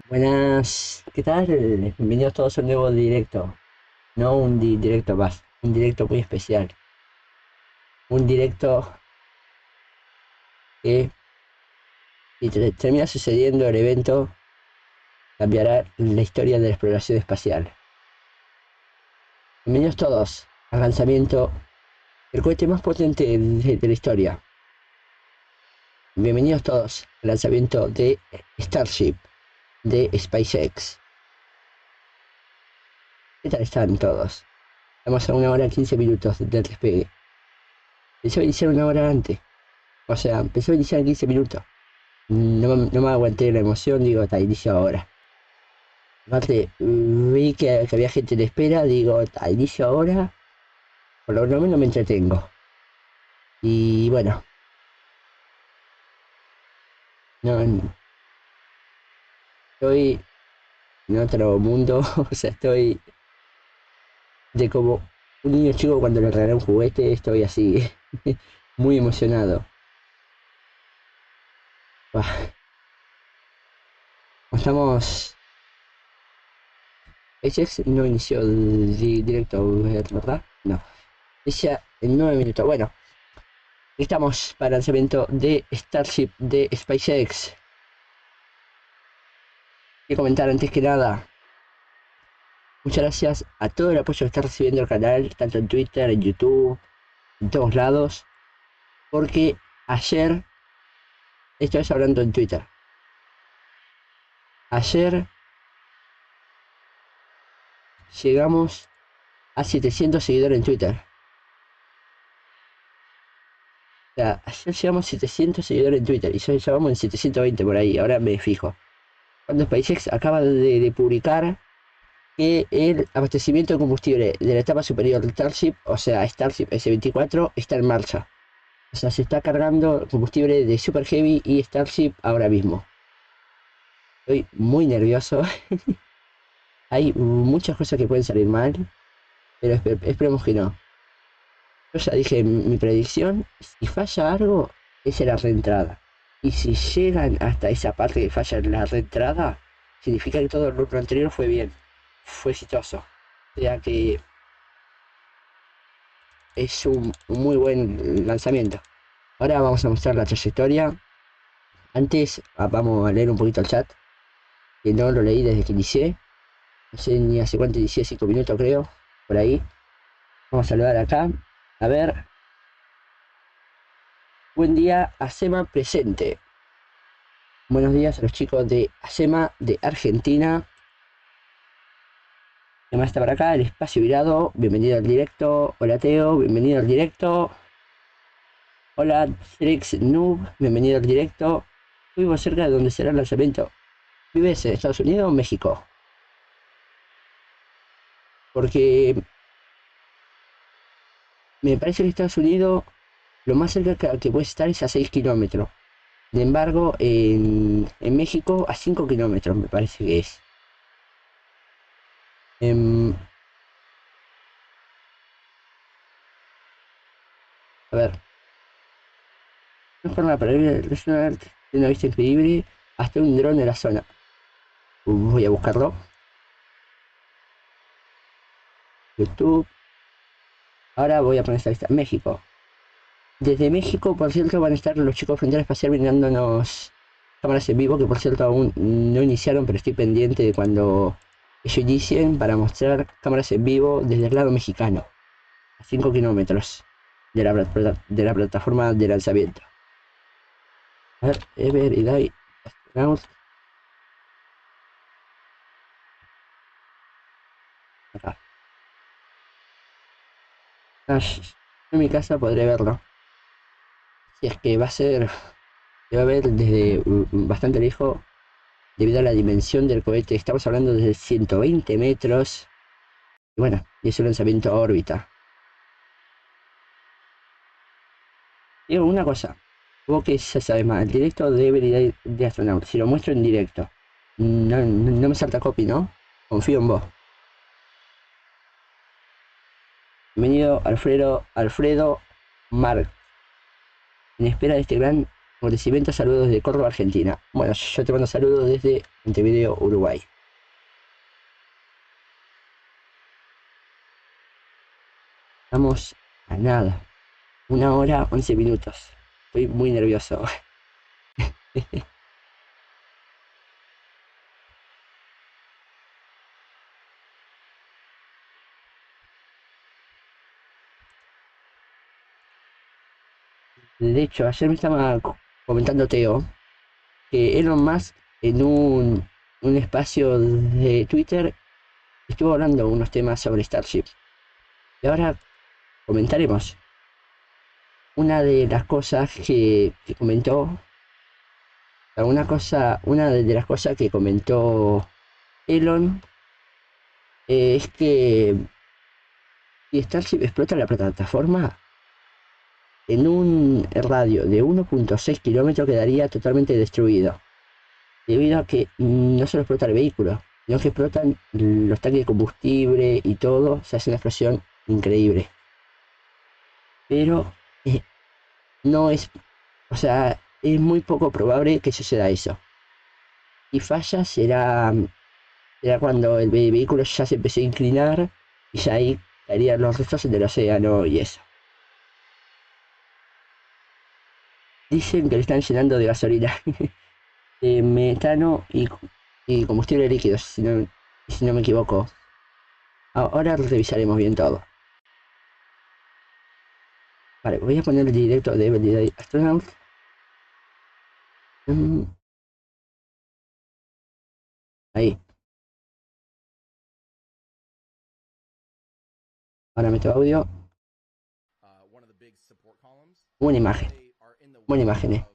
Buenas, ¿qué tal? Bienvenidos todos a un nuevo directo. No un directo más, un directo muy especial. Un directo que, si termina sucediendo el evento, cambiará la historia de la exploración espacial. Bienvenidos todos al lanzamiento del cohete más potente de la historia. Bienvenidos todos al lanzamiento de STARSHIP de SpaceX. ¿Qué tal están todos? Estamos a 1 hora 15 minutos del despegue. Pensé iniciar 1 hora antes. O sea, empezó a iniciar en 15 minutos. No me aguanté la emoción, digo, está, inicio ahora. Aparte, vi que había gente en espera, digo, está, inicio ahora, por lo menos me entretengo. Y bueno, no, estoy en otro mundo, o sea, estoy de como un niño chico cuando le regalé un juguete, estoy así, muy emocionado. Buah, estamos. SpaceX no inició directo, ¿verdad? No. Inicia en 9 minutos. Bueno, estamos para el lanzamiento de Starship de SpaceX. Quiero comentar antes que nada, muchas gracias a todo el apoyo que está recibiendo el canal, tanto en Twitter, en YouTube, en todos lados, porque ayer, estoy hablando en Twitter, ayer llegamos a 700 seguidores en Twitter. O sea, ayer llegamos a 700 seguidores en Twitter y ya vamos en 720 por ahí, ahora me fijo. Cuando SpaceX acaba de publicar que el abastecimiento de combustible de la etapa superior del Starship, o sea, Starship S-24, está en marcha. O sea, se está cargando combustible de Super Heavy y Starship ahora mismo. Estoy muy nervioso. Hay muchas cosas que pueden salir mal, pero esperemos que no. Yo ya dije mi predicción, si falla algo, es en la reentrada. Y si llegan hasta esa parte que falla en la reentrada, significa que todo lo anterior fue bien, fue exitoso. O sea que es un muy buen lanzamiento. Ahora vamos a mostrar la trayectoria. Antes vamos a leer un poquito el chat, que no lo leí desde que inicié. No sé ni hace cuánto inicié, 5 minutos creo, por ahí. Vamos a saludar acá. A ver. Buen día, ASEMA presente. Buenos días a los chicos de ASEMA de Argentina. Además está por acá, el espacio virado. Bienvenido al directo. Hola Teo, bienvenido al directo. Hola Trix Noob, bienvenido al directo. Vivimos cerca de donde será el lanzamiento. ¿Vives en Estados Unidos o México? Porque me parece que Estados Unidos lo más cerca que puede estar es a 6 kilómetros. Sin embargo, en México a 5 kilómetros me parece que es. A ver, una forma para ir de una vista increíble hasta un dron de la zona. Voy a buscarlo. YouTube. Ahora voy a poner esta lista. México. Desde México, por cierto, van a estar los chicos de Frontera Espacial brindándonos cámaras en vivo, que por cierto aún no iniciaron, pero estoy pendiente de cuando ellos inicien para mostrar cámaras en vivo desde el lado mexicano, a 5 kilómetros de la plataforma de lanzamiento. A ver, Ever y Dai, astronaut. Acá. En mi casa podré verlo. Si es que va a ser, se va a ver desde bastante lejos debido a la dimensión del cohete. Estamos hablando de 120 metros. Y bueno, y es un lanzamiento a órbita. Digo, una cosa, vos que ya sabes más, el directo de habilidad de astronauta, si lo muestro en directo, no me salta copy, ¿no? Confío en vos. Bienvenido Alfredo Marc. En espera de este gran Agradecimiento, saludos de Córdoba, Argentina. Bueno, yo te mando saludos desde Montevideo, Uruguay. Estamos a nada. 1 hora, 11 minutos. Estoy muy nervioso. De hecho, ayer me estaba comentando Teo que Elon Musk en un espacio de Twitter estuvo hablando unos temas sobre Starship. Y ahora comentaremos. Una de las cosas que comentó, una de las cosas que comentó Elon es que si Starship explota la plataforma, en un radio de 1.6 kilómetros quedaría totalmente destruido, debido a que no solo explota el vehículo, sino que explotan los tanques de combustible y todo, se hace una explosión increíble. Pero no es, o sea, es muy poco probable que suceda eso. Si falla será cuando el vehículo ya se empezó a inclinar y ya ahí caerían los restos del océano y eso. Dicen que lo están llenando de gasolina, de metano y combustible líquido, si no me equivoco. Ahora revisaremos bien todo. Vale, voy a poner el directo de Abril, Astronaut. Ahí. Ahora meto audio. Buena imagen. Buena imagen.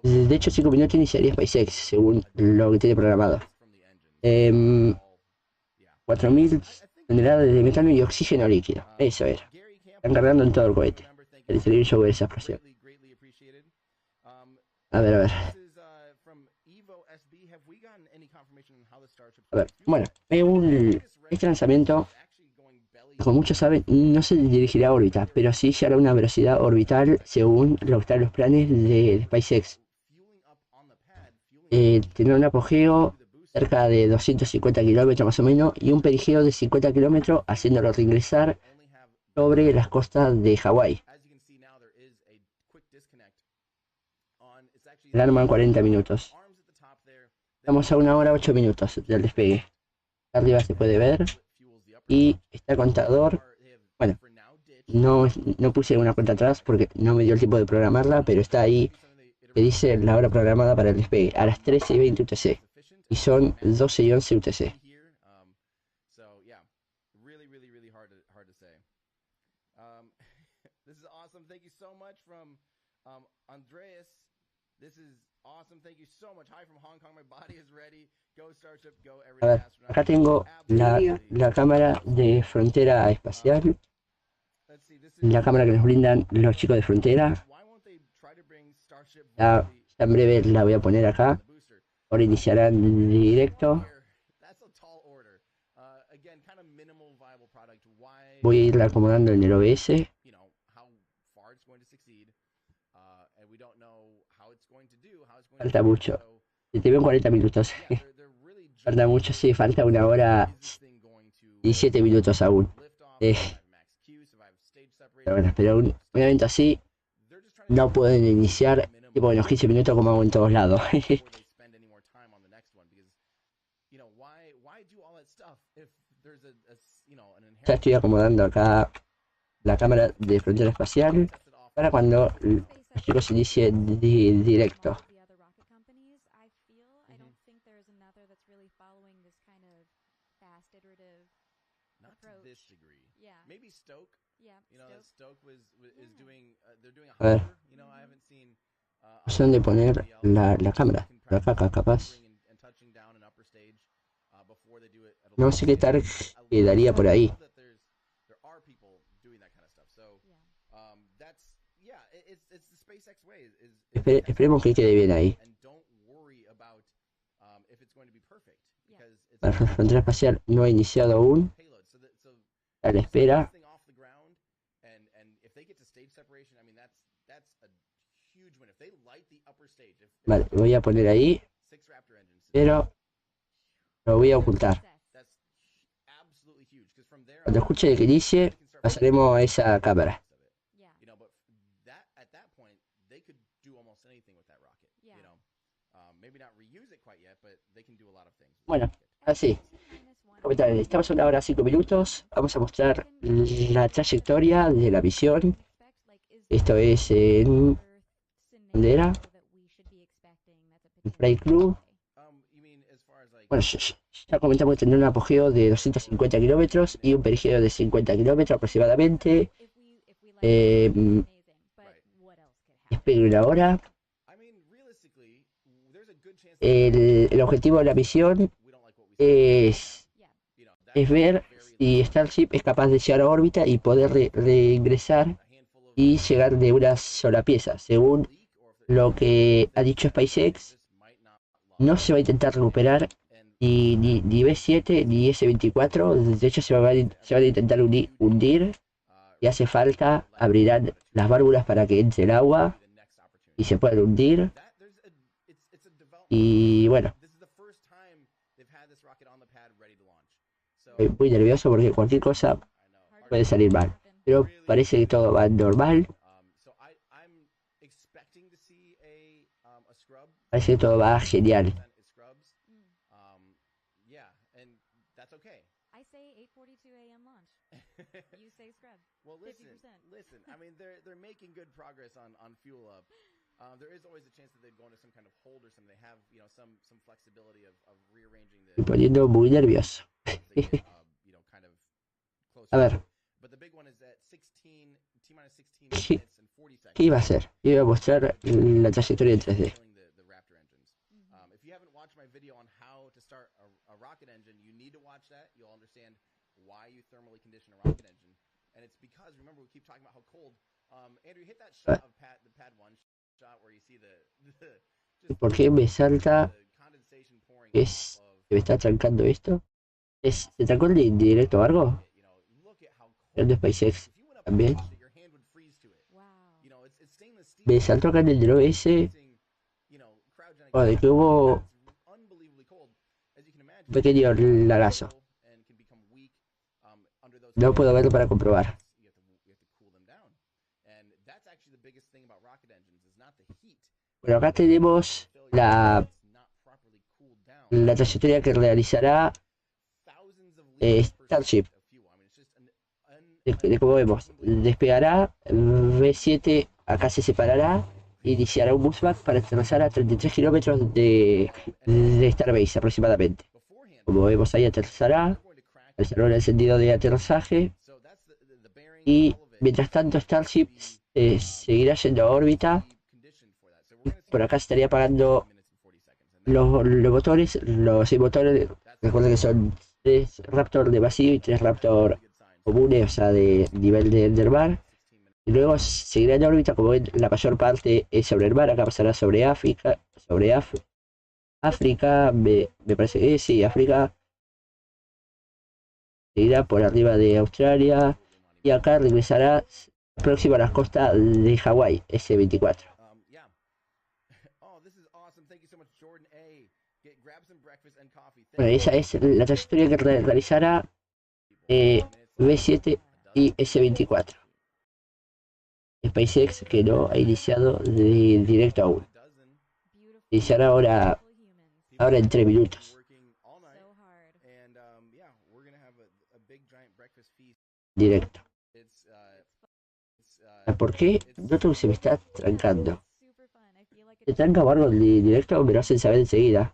De hecho, 5 minutos iniciaría SpaceX, según lo que tiene programado. 4.000 toneladas de metano y oxígeno líquido. Eso era. Están cargando en todo el cohete. El televisor de esa explosión. A ver, a ver. A ver, bueno, este lanzamiento, como muchos saben, no se dirigirá a órbita, pero sí llegará a una velocidad orbital según lo que están los planes de SpaceX. Tendrá un apogeo cerca de 250 kilómetros más o menos y un perigeo de 50 kilómetros, haciéndolo reingresar sobre las costas de Hawái. Alarma en 40 minutos. Estamos a 1 hora 8 minutos del despegue. Arriba se puede ver y está el contador. Bueno, no puse una cuenta atrás porque no me dio el tiempo de programarla, pero está ahí que dice la hora programada para el despegue a las 13:20 UTC y son 12:11 UTC. A ver, acá tengo la cámara de frontera espacial, la cámara que nos brindan los chicos de frontera. Ya en breve la voy a poner acá. Ahora iniciará en directo. Voy a irla acomodando en el OBS. Falta mucho. Te veo en 40 minutos. Falta mucho, sí, falta 1 hora y 7 minutos aún. Pero bueno, pero un evento así no pueden iniciar tipo en los 15 minutos como hago en todos lados. Ya estoy acomodando acá la cámara de frontera espacial para cuando los chicos inicien directo. A ver, no sé dónde poner la cámara. Acá capaz. No sé qué tal quedaría por ahí. Esperemos que quede bien ahí. La frontera espacial no ha iniciado aún. A la espera. Vale, lo voy a poner ahí, pero lo voy a ocultar. Cuando escuche que inicie, pasaremos a esa cámara. Bueno, así. Comentar, estamos a 1 hora 5 minutos. Vamos a mostrar la trayectoria de la misión. Esto es en... ¿Dónde era? En Flight Club. Bueno, ya comentamos que tendrá un apogeo de 250 kilómetros y un perigeo de 50 kilómetros aproximadamente. Espero una hora. El objetivo de la misión es ver si STARSHIP es capaz de llegar a órbita y poder reingresar y llegar de una sola pieza. Según lo que ha dicho SpaceX, no se va a intentar recuperar ni B7 ni S24. De hecho, se van a intentar hundir. Si hace falta, abrirán las válvulas para que entre el agua y se puedan hundir. Y bueno, estoy muy nervioso porque cualquier cosa puede salir mal. Pero parece que todo va normal. Parece que todo va genial. Estoy poniendo muy nervioso. A ver. ¿Qué iba a hacer? Iba a mostrar la trayectoria en 3D. ¿Por qué me salta? ¿Se me está trancando esto? ¿Se trancó el directo o algo? El de SpaceX también. Me saltó acá en el drone ese. O de que hubo un pequeño lagazo. No puedo verlo para comprobar. Bueno, acá tenemos la trayectoria que realizará STARSHIP. Como vemos, despegará V7, acá se separará, iniciará un bushback para aterrizar a 33 kilómetros de Starbase aproximadamente. Como vemos ahí aterrizará, realizará un encendido de aterrizaje y mientras tanto STARSHIP seguirá yendo a órbita. Por acá se estaría apagando los motores, los 6 motores. Recuerden que son 3 Raptor de vacío y 3 Raptor comunes, o sea, de nivel del mar. Y luego seguirá en órbita, como ven, la mayor parte es sobre el mar. Acá pasará sobre África, África, me parece que sí, África. Seguirá por arriba de Australia y acá regresará próximo a las costas de Hawái, S24. Bueno, esa es la trayectoria que realizará V7 y S24. SpaceX que no ha iniciado de directo aún. Iniciará ahora en 3 minutos. Directo. ¿Por qué? Noto que se me está trancando. ¿Se tranca o algo el directo? Me lo hacen saber enseguida.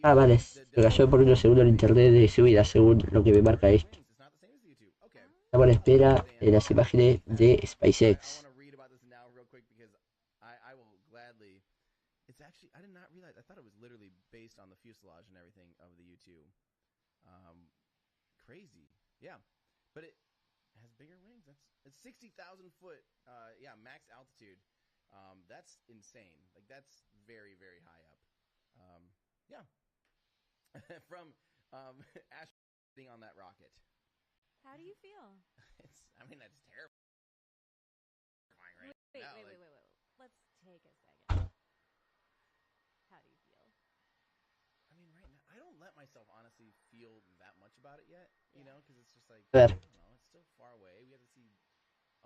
Ah, vale, se cayó por unos segundos el internet de subida, según lo que me marca esto. Estamos a la espera de las imágenes de SpaceX. Ashing on that rocket. How do you feel? I mean, that's terrifying right Wait, now. wait. Let's take a second. How do you feel? I mean, right now, I don't let myself honestly feel that much about it yet, you know, because it's just like, A I ver, don't know, it's still far away. We have to see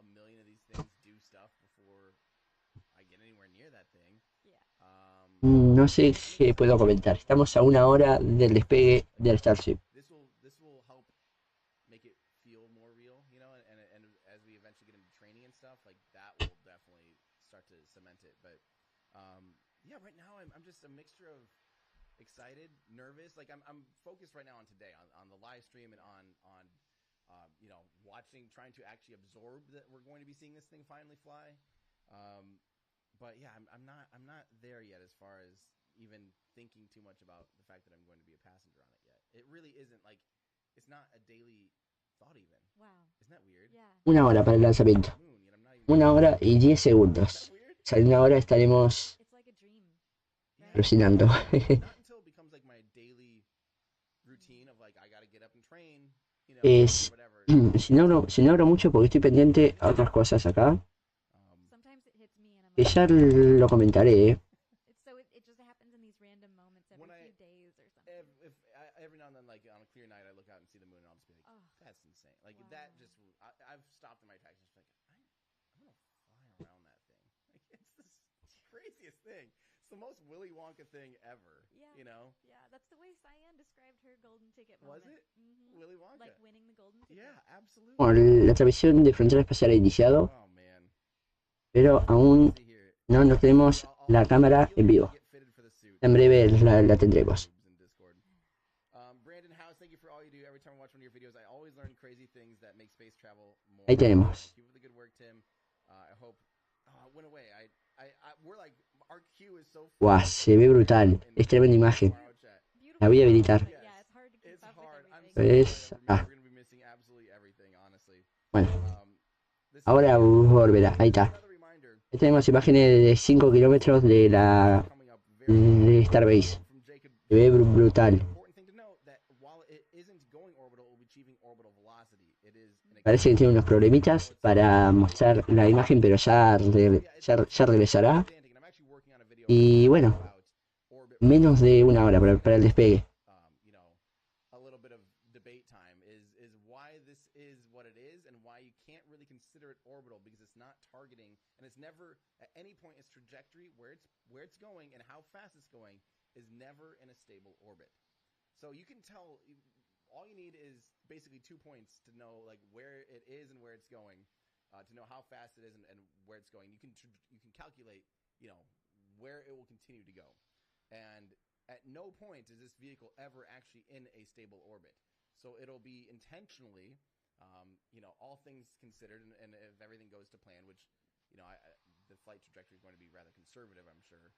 a million of these things do stuff before I get anywhere near that thing. Yeah. no sé qué puedo comentar. Estamos a 1 hora del despegue del Starship. This will help make it feel more real, you know, and as we eventually get into training and stuff, like that will definitely start to cement it. But yeah, right now I'm just a mixture of excited, nervous. Like I'm focused right now on today, on the live stream and on you know, trying to actually absorb that we're going to be seeing this thing finally fly. But yeah, I'm not there yet as far as even thinking too much about the fact that I'm going to be a passenger on it yet. It really isn't like, it's not a daily thought even. Wow. Isn't that weird? Yeah. 1 hora para el lanzamiento. Moon, yet I'm not even 1 hora y 10 segundos. Is that weird? O sea, en 1 hora estaremos It's like a dream. Yeah. alucinando. Not until it becomes like my daily routine of like I gotta get up and train, you know, Es, whatever. si no abro mucho porque estoy pendiente a otras cosas acá, Sometimes it hits me and I'm que like, ya lo comentaré, it just happens in these random moments every When few days or something. if every now and then, like on a clear night, I look out and see the moon, and I'll just be like, Oh. "That's insane!" Like Wow. that just, I've stopped in my tracks, just like, I'm gonna fly around that thing. Like it's the craziest thing. It's the most Willy Wonka thing ever. Yeah. You know? Yeah, that's the way Cyan described her golden ticket Was moment. it Willy Wonka? Like winning the golden ticket. Yeah, absolutely. bueno, la transmisión de Frontera Espacial ha iniciado, Oh man. pero aún See here. no tenemos la cámara en vivo. Get fitted for the suit. En breve la tendremos. In Discord. Brandon House, thank you for all you do. Every time I watch one of your videos, I always learn crazy things that make space travel more. Ahí tenemos. Keep up the good work, Tim. I hope. Oh, it went away. We're like, our queue is so. Guau, se ve brutal. Es tremenda imagen. La voy a habilitar. But yeah, it's hard to keep It's up with hard. I'm everything. so Es- sorry. ah. We're gonna be missing absolutely everything, honestly. Bueno, This is ahora volverá. Ahí está. another reminder. Ahí tenemos imágenes de 5 kilómetros de la Coming up very de Starbase. from Jacob. Se ve brutal. Important thing to note that while it isn't going orbital, it will be achieving orbital velocity. It is an Parece que tiene unos problemitas para mostrar la imagen, pero ya regresará. Y bueno, menos de 1 hora para el despegue. You know, a little bit of debate time is why this is what it is and why you can't really consider it orbital because it's not targeting and it's never at any point its trajectory where it's going and how fast it's going is never in a stable orbit. So you can tell, all you need is basically 2 points to know like where it is and where it's going, to know how fast it is and where it's going. You can calculate, you know, where it will continue to go. And at no point is this vehicle ever actually in a stable orbit. So it'll be intentionally, you know, all things considered, and if everything goes to plan, which, you know, the flight trajectory is going to be rather conservative, I'm sure.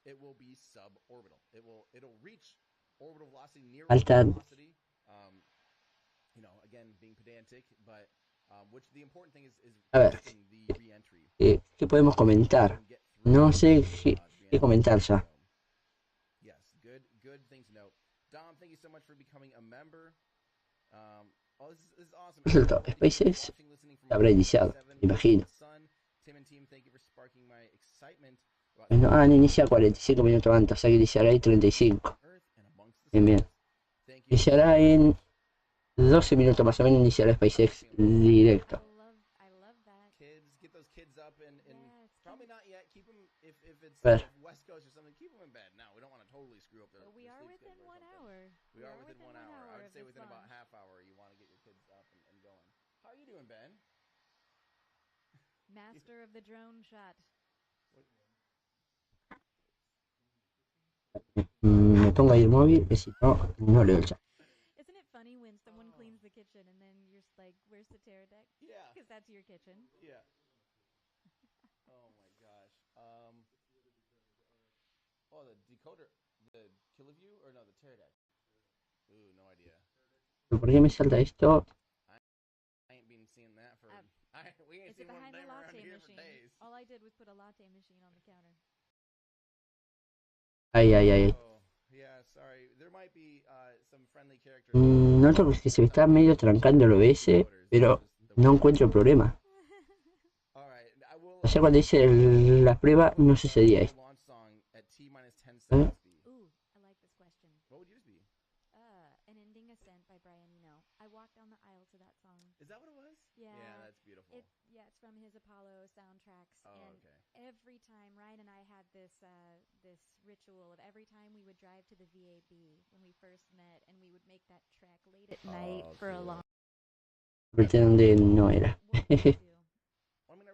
It will be suborbital. It'll reach orbital velocity, near orbital velocity. You know, again, being pedantic, but which the important thing is A ver, the re-entry. ¿qué podemos comentar? No sé qué comentar ya. Yes, good thing to note. Dom, thank you so much for becoming a member. Oh, this is awesome. Resultado, SpaceX habrá iniciado, me imagino. Tim and team, thank you for sparking my excitement. Bueno, no inicia 45 minutos antes, o sea que iniciará en 35. Bien, bien. Iniciará en 12 minutos más o menos, iniciará SpaceX directo. I love that. Kids, get those kids up and probably not yet. Keep them if it's Ver. West Coast or something. Keep them in bed. No, we don't want to totally screw up their. But we their are sleep within schedule or 1 something. hour. We are within 1 hour. I would of say this within about launch. half hour, you want to get your kids up and going. How are you doing, Ben? Master of the drone shot. Me pongo ahí el móvil, y si no, no leo el chat. Isn't it funny when someone cleans the kitchen and then you're just like, where's the pterodactyl? Yeah. Because that's your kitchen. Yeah. Oh my gosh. Oh, the decoder, the Killaview or no, the pterodactyl. Ooh, no idea. ¿Por qué me salta esto? I ain't been seeing that for. We ain't It's seen one behind the name around latte here for machine. days. All I did was put a latte machine on the counter. Ay. Oh, yeah, sorry. There might be some friendly characters. Noto que se me está medio trancando el OBS, pero no encuentro problema. All right, I will. Ayer cuando hice la prueba no sucedía esto. Launch song at T-10 ¿Eh? seconds speed. Ooh, I like this question. What would yours be? An Ending Ascent by Brian Eno. I walked down the aisle to that song. Is that what it was? Yeah. Yeah, that's beautiful. It's from his Apollo soundtracks. Oh, and okay. every time Ryan and I had this ritual of every time we would drive to the VAB when we first met, and we would make that trek late at night for a cool. long. Porque donde no era. What would you do? Well, I mean,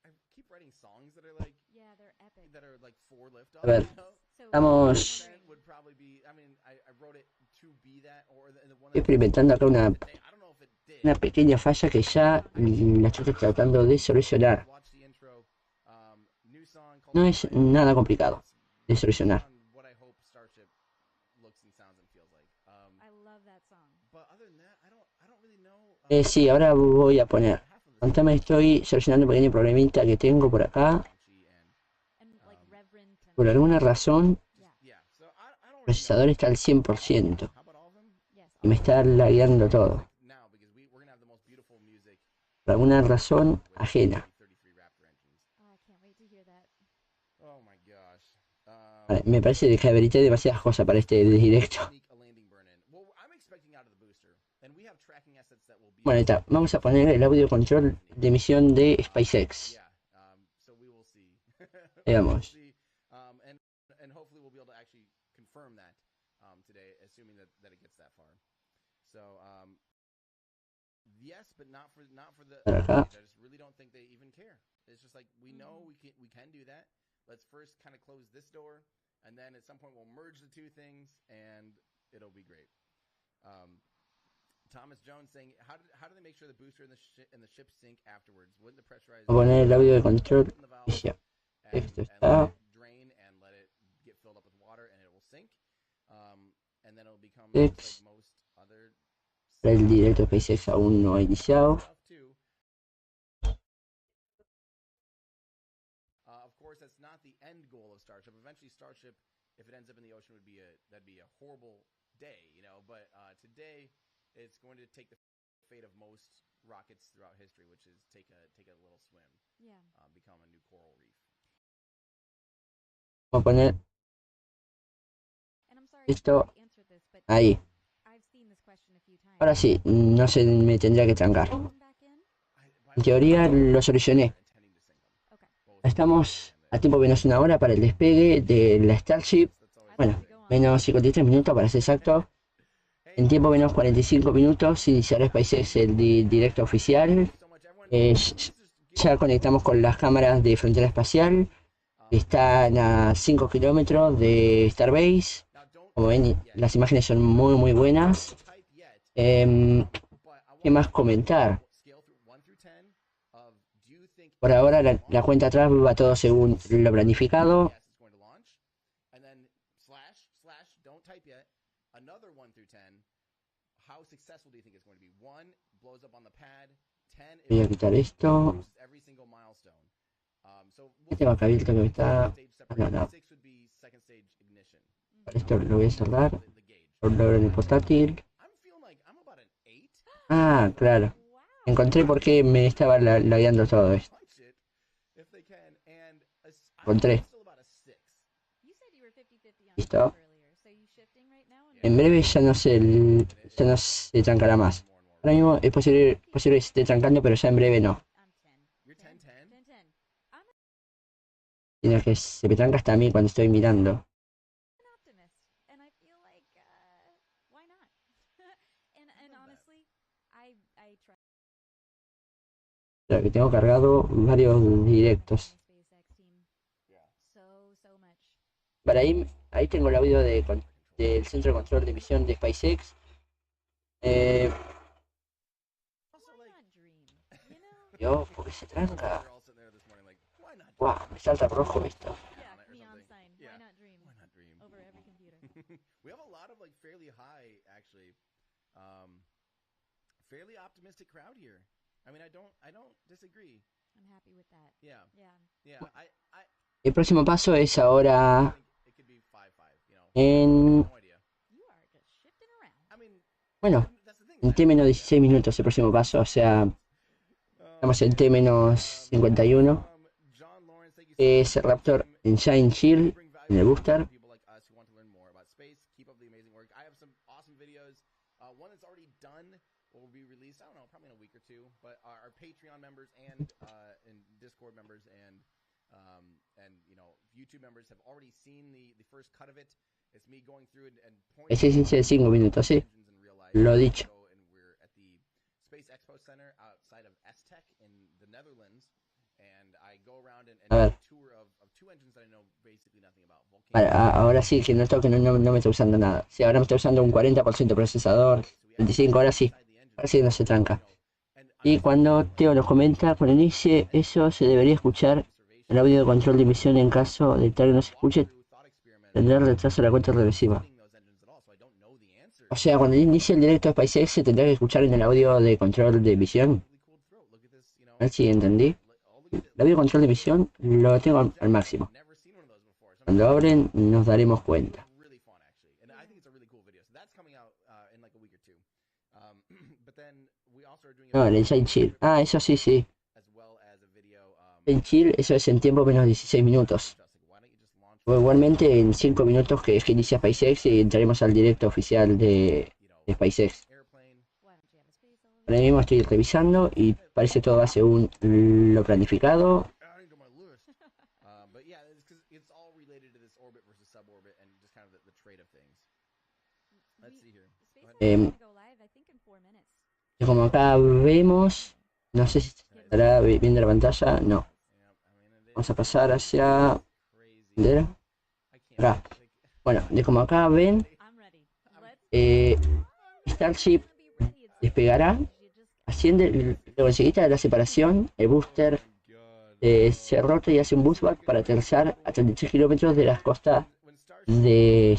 I keep writing songs that are like Yeah, they're epic. that are like for lift A ver. you know? So Estamos Would probably be. I mean, I wrote it to be that, or the one. experimentando acá una I don't know if it did. pequeña falla que ya la estoy tratando de solucionar. Watch the intro. New song called No es nada complicado de solucionar. What I hope STARSHIP looks and sounds and feels like. I love that song. But other than that, I don't really know. Sí, ahora voy a poner. Half of the Contame, estoy solucionando un pequeño problemita que tengo por acá. And like reverent and Por alguna razón, Yeah. So I don't. el procesador está al 100% How about all of them? yes. y me está lagueando todo. Now, because we're gonna have the most beautiful music. Por alguna razón ajena. 33 Raptor engines. Oh, I can't wait to hear that. Oh my gosh. Vale, me parece que habilité demasiadas cosas para este directo. Sneak a landing burn-in. Well, I'm expecting out of the booster, and we have tracking assets that will be. Bueno, ahí está. Vamos a poner el audio control de misión de SpaceX. Yeah. So we will see. Veamos. See, and hopefully we'll be able to actually confirm that today, assuming that it gets that far. So yes, but not for the. Para acá. I just really don't think they even care. It's just like we know we can do that. Let's first kind of close this door, and then at some point we'll merge the two things, and it'll be great. Thomas Jones saying, how do they make sure the booster and the ship sink afterwards? Wouldn't the pressurized Voy a poner el audio de control. open the valve Ya. and Esto let está. it drain and let it get filled up with water and it will sink, and then it'll become Six. just like most other El directo de SpaceX aún no ha iniciado. stuff too. Of course, that's not the end goal of Starship. Eventually, Starship, if it ends up in the ocean, that'd be a horrible day, you know. But today, it's going to take the fate of most rockets throughout history, which is take a little swim, Yeah. become a new coral reef. Voy a poner And I'm sorry Esto- if you already answered this, but ahí. I've seen this question a few times. Ahora sí, no se me tendría que trancar. Come back in? En teoría lo solucioné. Intending to sink them. Okay. Both Estamos a tiempo menos una hora para el despegue de la STARSHIP. That's always Bueno, the thing. Go on. menos 53 minutos para ser exacto. En tiempo menos 45 minutos iniciará SpaceX el directo oficial. So much, everyone. Ya conectamos con las cámaras de frontera espacial. Están a 5 kilómetros de Starbase. Now, don't Como ven, las imágenes son muy buenas. type yet, ¿Qué más comentar? scale through 1 through 10 of do you think Por ahora la cuenta atrás va todo según lo planificado. yes it's going to launch, and then slash don't type yet another 1 through 10. How successful do you think it's going to be? 1 blows up on the pad, 10 Voy a it quitar esto. reaches every single milestone. So Este acá abierto que está. No, no. 6 would be second stage ignition. Esto lo voy a cerrar. The gauge. Lo logro en el portátil. I'm feeling like I'm about an 8. Ah, claro. Wow. Encontré por qué me estaba lagueando todo esto. Punch it if they can, and Encontré. still about a 6. You said you were 50-50 on Listo. this earlier, so you shifting right now? And En breve ya no se trancará más. Ahora mismo es posible que se esté trancando, pero ya en breve no. I'm 10. You're 10, 10. 10, 10. I'm Sino que se me tranca hasta a mí cuando estoy mirando. an optimist, and I feel like, why not? and honestly, I try Claro que tengo cargado varios directos. my SpaceX team so much. Para ahí tengo el audio del centro de control de misión de SpaceX. Also, Why like, not dream? You know? Dios, ¿por qué se tranca? they're all sitting there this morning like, why not? Guau, me salta rojo esto. Yeah, on it or neon something. sign. Yeah. Why not dream? Why not dream? Over every computer. We have a lot of like fairly high, actually, fairly optimistic crowd here. I mean, I don't disagree. I'm happy with that. Yeah, Yeah. I El próximo paso es ahora think it could be 5-5. You know, en no idea. You are Bueno, en T menos 16 minutos el próximo paso, o sea, estamos en T menos 51. Es Raptor en Shine Chill en el booster. Es 5 minutos, sí. Lo dicho. A ver. Vale, ahora sí que noto que no me está usando nada. Sí, ahora me está usando un 40% procesador. 25, ahora sí. Ahora sí no se tranca. Y cuando Teo nos comenta, cuando inicie eso se debería escuchar el audio de control de emisión. En caso de tal que no se escuche, tendrá retraso la cuenta regresiva. O sea, cuando inicie el directo de SpaceX se tendrá que escuchar en el audio de control de emisión. A ver si entendí. El audio de control de emisión lo tengo al máximo. Cuando abren nos daremos cuenta. No, el Inside Chill. Ah, eso sí, sí. El Chill, eso es en tiempo menos 16 minutos. O igualmente en 5 minutos que inicia SpaceX y entraremos al directo oficial de SpaceX. Ahora mismo estoy revisando y parece todo va según lo planificado. Como acá vemos, no sé si estará viendo la pantalla, no. Vamos a pasar hacia... Acá. Bueno, de como acá ven, Starship despegará, asciende, luego enseguida de la separación, el booster se rota y hace un boostback para aterrizar a 33 kilómetros de las costas de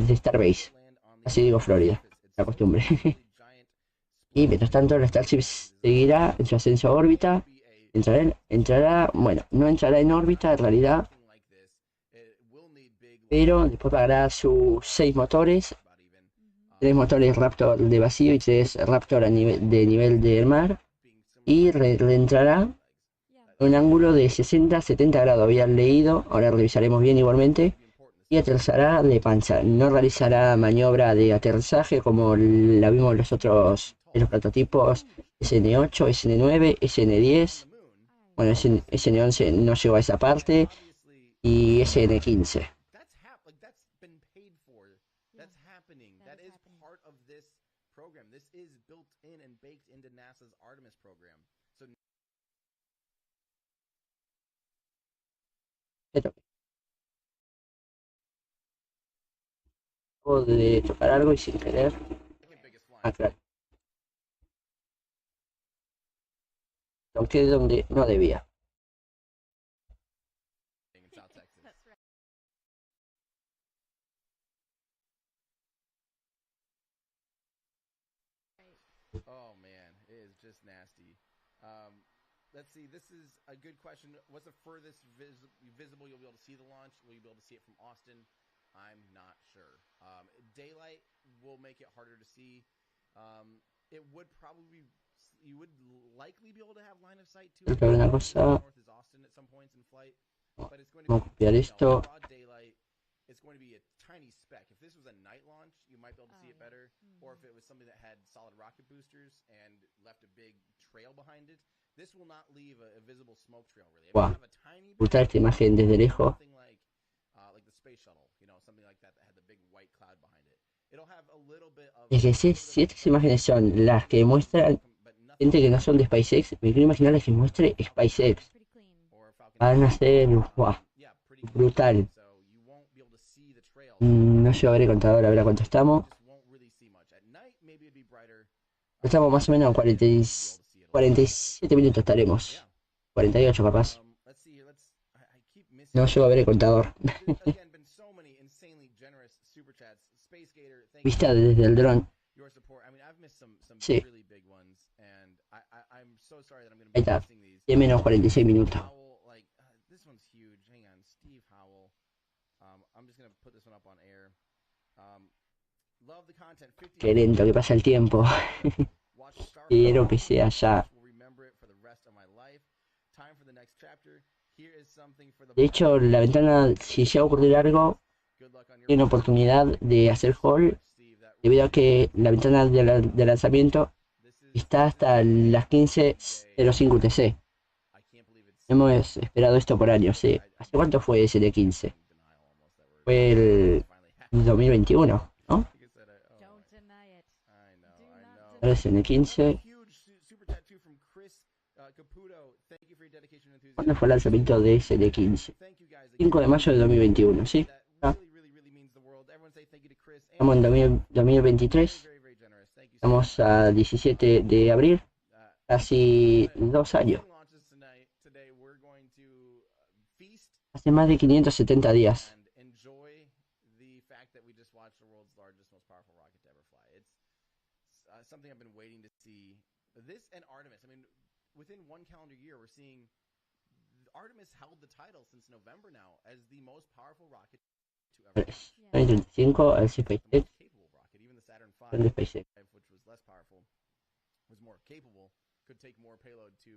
Starbase. Así digo Florida, la costumbre. Y mientras tanto la Starship seguirá en su ascenso a órbita, entrará, bueno, no entrará en órbita en realidad, pero después pagará sus 6 motores, 3 motores Raptor de vacío y 3 Raptor de nivel del mar, y reentrará un ángulo de 60-70 grados, había leído, ahora revisaremos bien igualmente, y aterrizará de panza, no realizará maniobra de aterrizaje como la vimos en los prototipos SN8, SN9, SN10, bueno, SN11 no llegó a esa parte, y SN15. Acabo de tocar algo y sin querer. Ah, claro. Toqué donde no debía. Oh man, it is just nasty. Let's see. This is a good question. What's the furthest visible you'll be able to see the launch? Will you be able to see it from Austin? I'm not sure. Daylight will make it harder to see. It would probably you would likely be able to have line of sight to it. Una cosa. North is Austin at some points in flight, but it's going to Vamos a copiar esto. broad daylight. It's going to be a tiny speck. If this was a night launch, you might be able to see it better, or if it was something that had solid rocket boosters and left a big trail behind it. This will not leave a visible smoke trail really. Wow. Gusta esta imagen desde lejos. Like the space shuttle, you know, something like that had the big white cloud behind it. It'll have a little bit of. Es que si estas imágenes son las que muestran gente que no son de SpaceX, me quiero imaginar las que muestre SpaceX. Van a ser, wow, brutal. No llego a ver el contador, a ver a cuánto estamos. Estamos más o menos en 47 minutos estaremos. 48 capaz. No llego a ver el contador. Vista desde el dron. Sí. Ahí está. De menos 46 minutos. Love the content. 50 Qué lento que pasa el tiempo. Watch the Star Quiero que sea ya. will remember it for the rest of my life. Time for the next chapter. Here is something for the De hecho, la ventana, si llega a ocurrir algo, Good luck on your tiene oportunidad de hacer haul, debido a que la ventana de lanzamiento está hasta las 15:05 UTC. I can't believe it's Hemos esperado esto por años, sí. ¿Hace cuánto fue ese de 15? Fue el 2021, ¿no? Don't deny it. I know, Do I not know. Ahora es en el 15. Huge super tattoo from Chris Caputo. Thank you for your dedication and enthusiasm. ¿Cuándo fue el lanzamiento de ese de 15? Thank you guys. 5 de mayo de 2021, ¿sí? That Ah, really means the world. Everyone say thank you to Chris. estamos en 2023. Very generous. Thank you so Estamos a 17 de abril. Casi 2 años. Today we're going to feast Hace más de 570 días. and enjoy the fact that we just watched the world's largest, most powerful rocket to ever fly. It's something I've been waiting to see. This and Artemis. I mean, within one calendar year, we're seeing Artemis held the title since November now as the most powerful rocket to ever. 2035 al The SpaceX. most capable rocket. Even the Saturn V, El SpaceX. which was less powerful, was more capable. Could take more payload to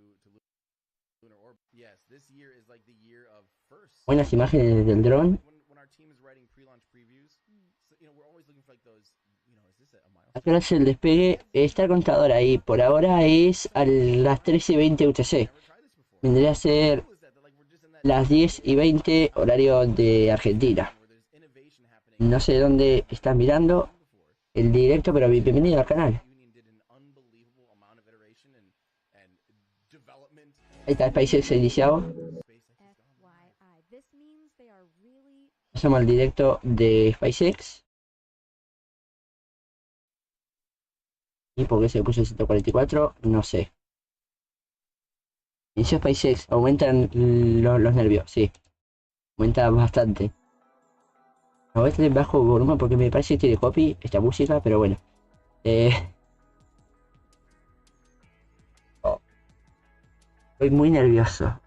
lunar orbit. Yes, this year is like the year of first. Buenas imágenes del dron. When our team is writing pre-launch previews, so, we're always looking for like those. Is this a milestone? Acá es el despegue. Está el contador ahí. Por ahora es a las 13:20 UTC. Never tried this before. Vendría a ser Cool is that like we're just in that las 10:20 horario de Argentina. where there's innovation happening. No sé dónde estás mirando el directo, pero bienvenido al canal. Union did an unbelievable amount of iteration and development. Ahí está SpaceX iniciado. SpaceX is gone. FYI. This means they are really Pasamos al directo de SpaceX. ¿Y por qué se puso 144? No sé. Inició SpaceX. Aumentan los nervios, sí. Aumenta bastante. A veces le bajo volumen porque me parece que tiene copy esta música, pero bueno. Oh. Estoy muy nervioso.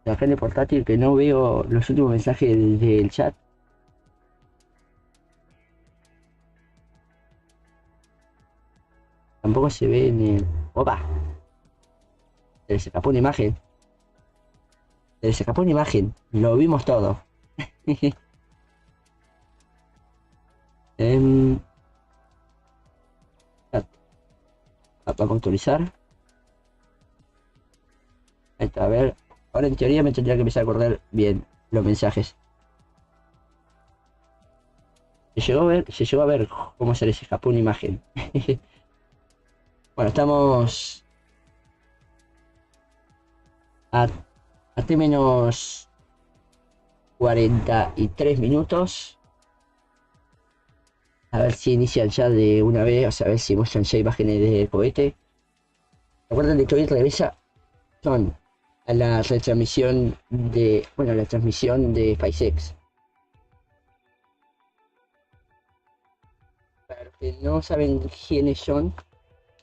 Acá en el portátil que no veo los últimos mensajes del chat. Tampoco se ve en el... ¡Opa! Se les escapó una imagen. Se les escapó una imagen. Lo vimos todo. Vamos a actualizar. Ahí está, a ver. Ahora en teoría me tendría que empezar a acordar bien los mensajes. Se llegó a ver cómo se les escapó una imagen. Bueno, estamos a T menos 43 minutos. A ver si inician ya de una vez, o sea, a ver si muestran ya imágenes del cohete. Recuerden que hoy regresa son a la retransmisión de, bueno, la transmisión de SpaceX. Para los que no saben quiénes son,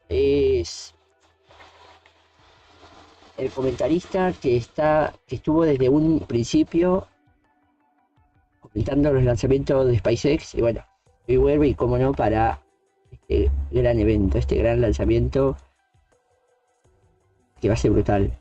es el comentarista que estuvo desde un principio comentando los lanzamientos de SpaceX y bueno, y vuelve y como no para este gran evento, este gran lanzamiento que va a ser brutal.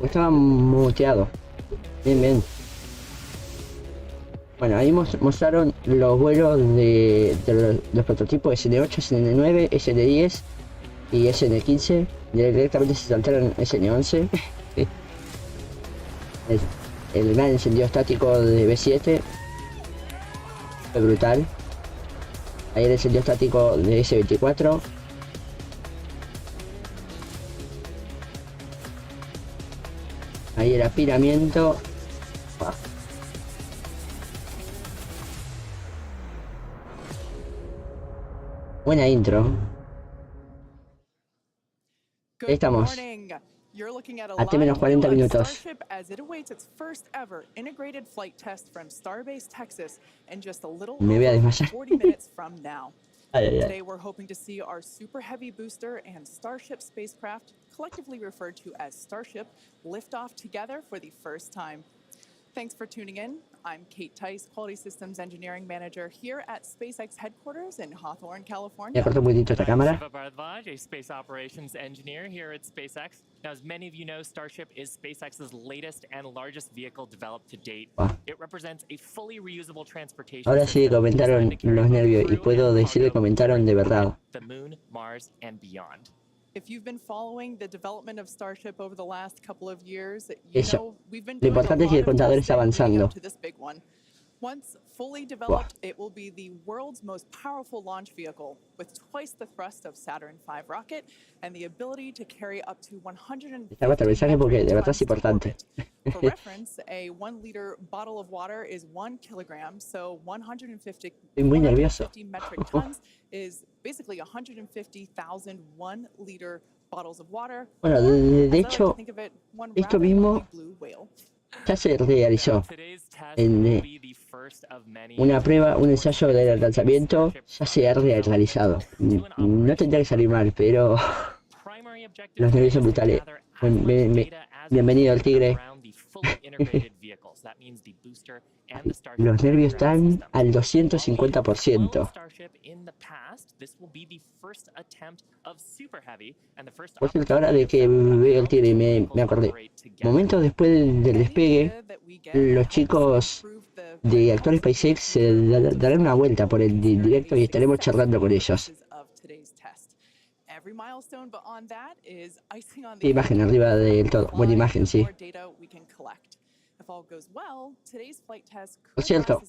estaba muteado. Bien, bien. Bueno, ahí mostraron los vuelos de los prototipos SN8, SN9, SN10 y SN15. Directamente se saltaron SN11. el gran encendido estático de B7 fue brutal. Ahí el encendido estático de S24. Ahí el apilamiento. Buena intro. Ahí estamos. A T-40 minutos. Me voy a desmayar. Ay, ay, ay. Today we're hoping to see our Super Heavy booster and Starship spacecraft, collectively referred to as Starship, lift off together for the first time. Thanks for tuning in. I'm Kate Tice, Quality Systems Engineering Manager here at SpaceX headquarters in Hawthorne, California. Ya corto un poquitito esta cámara. A space operations engineer here at SpaceX. Now, as many of you know, Starship is SpaceX's latest and largest vehicle developed to date. It represents a fully reusable transportation. Ahora sí comentaron los nervios y puedo decir que comentaron de verdad. The moon, Mars, and beyond. If you've been following the development of Starship over the last couple of years, you know we've been Lo doing importante es que el contador está avanzando. to this big one. Once fully developed, it will be the world's most powerful launch vehicle, with twice the thrust of Saturn V rocket and the ability to carry up to 150 porque de verdad es importante. For reference, a 1-liter bottle of water is 1 kilogram, so 150 metric tons is basically 150,000 1-liter bottles of water. Bueno, de hecho, esto mismo ya se realizó en una prueba, un ensayo de lanzamiento, ya se ha realizado. No tendría que salir mal, pero los nervios son brutales. Bienvenido al tigre. Los nervios están al 250%. Por cierto, ahora de que veo el tigre me acordé. Momentos después del despegue, los chicos de Actor SpaceX se darán una vuelta por el directo y estaremos charlando con ellos. Imagen arriba del todo. Buena imagen, sí. Por cierto,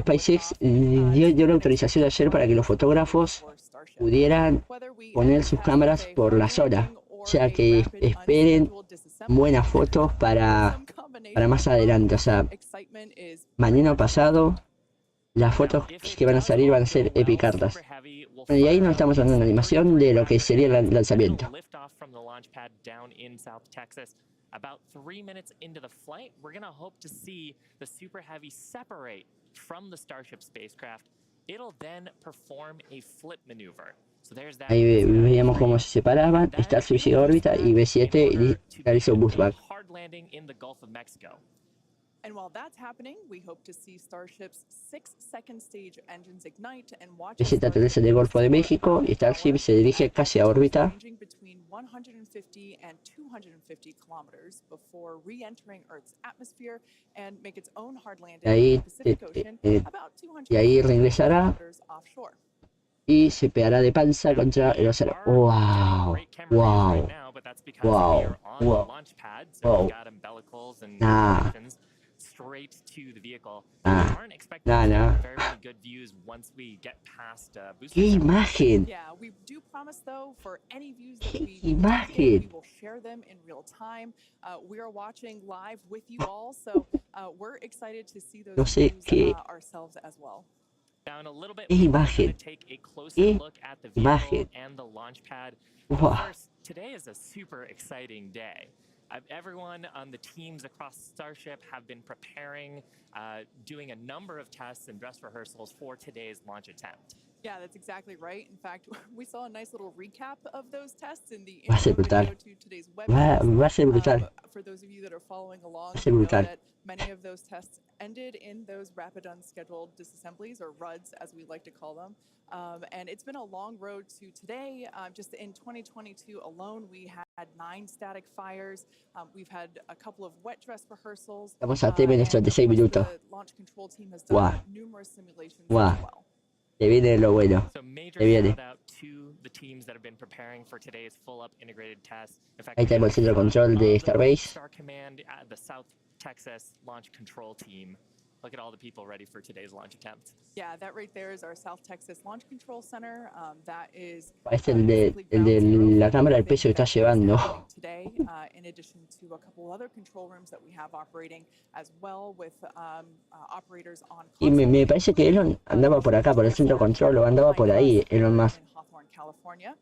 SpaceX dio la autorización ayer para que los fotógrafos pudieran poner sus cámaras por la zona. O sea que esperen buenas fotos para más adelante. O sea, mañana o pasado, las fotos que van a salir van a ser epicartas. Y ahí nos estamos dando una animación de lo que sería el lanzamiento. About 3 minutes into the flight, we're going to hope to see the Super Heavy separate from the Starship spacecraft. It'll then perform a flip maneuver. So there's that. Ahí veíamos cómo se separaban. Starship sigue órbita y B7 realizó un boost back. Hard landing in the Gulf of Mexico. And while that's happening, we hope to see Starship's 6-second stage engines ignite and watch B7 atraviesa el Golfo de México y Starship se dirige casi a órbita. Between 150 and 250 kilometers before re-entering Earth's atmosphere and make its own hard landing in the Pacific Ocean about 200 y ahí reingresará offshore. Y se pegará de panza contra el océano. ¡Wow! ¡Wow! ¡Wow! ¡Wow! ¡Wow! Nah. Straight to the vehicle. Nah. Aren't expecting very good views once we get past booster. ¡Qué imagen! Yeah, we do promise though for any views that we imagen! We will share them in real time. We are watching live with you all, so we're excited to see those views ourselves as well. Down a little bit. ¡Qué imagen! Take a closer look at the vehicle and the launch pad. Of course, today is a super exciting day. Everyone on the teams across Starship have been preparing, doing a number of tests and dress rehearsals for today's launch attempt. Yeah, that's exactly right. In fact, we saw a nice little recap of those tests in the intro video to today's webcast. For those of you that are following along, you know that many of those tests ended in those rapid unscheduled disassemblies, or RUDs as we like to call them. And it's been a long road to today. Just in 2022 alone, we had had 9 static fires. We've had a couple of wet dress rehearsals. Estamos a menos 36 minutos. Wow. Wow. Se viene lo bueno. Se viene. Ahí tenemos el centro de control de Starbase. Look at all the people ready for today's launch attempt. Yeah, that right there is our South Texas Launch Control Center. That is el de la cámara del peso que está llevando. Today, in addition to a couple other control rooms that we have operating as well with operators on. Y me parece que Elon andaba por acá, por el centro de control, o andaba por ahí, Elon Musk. California.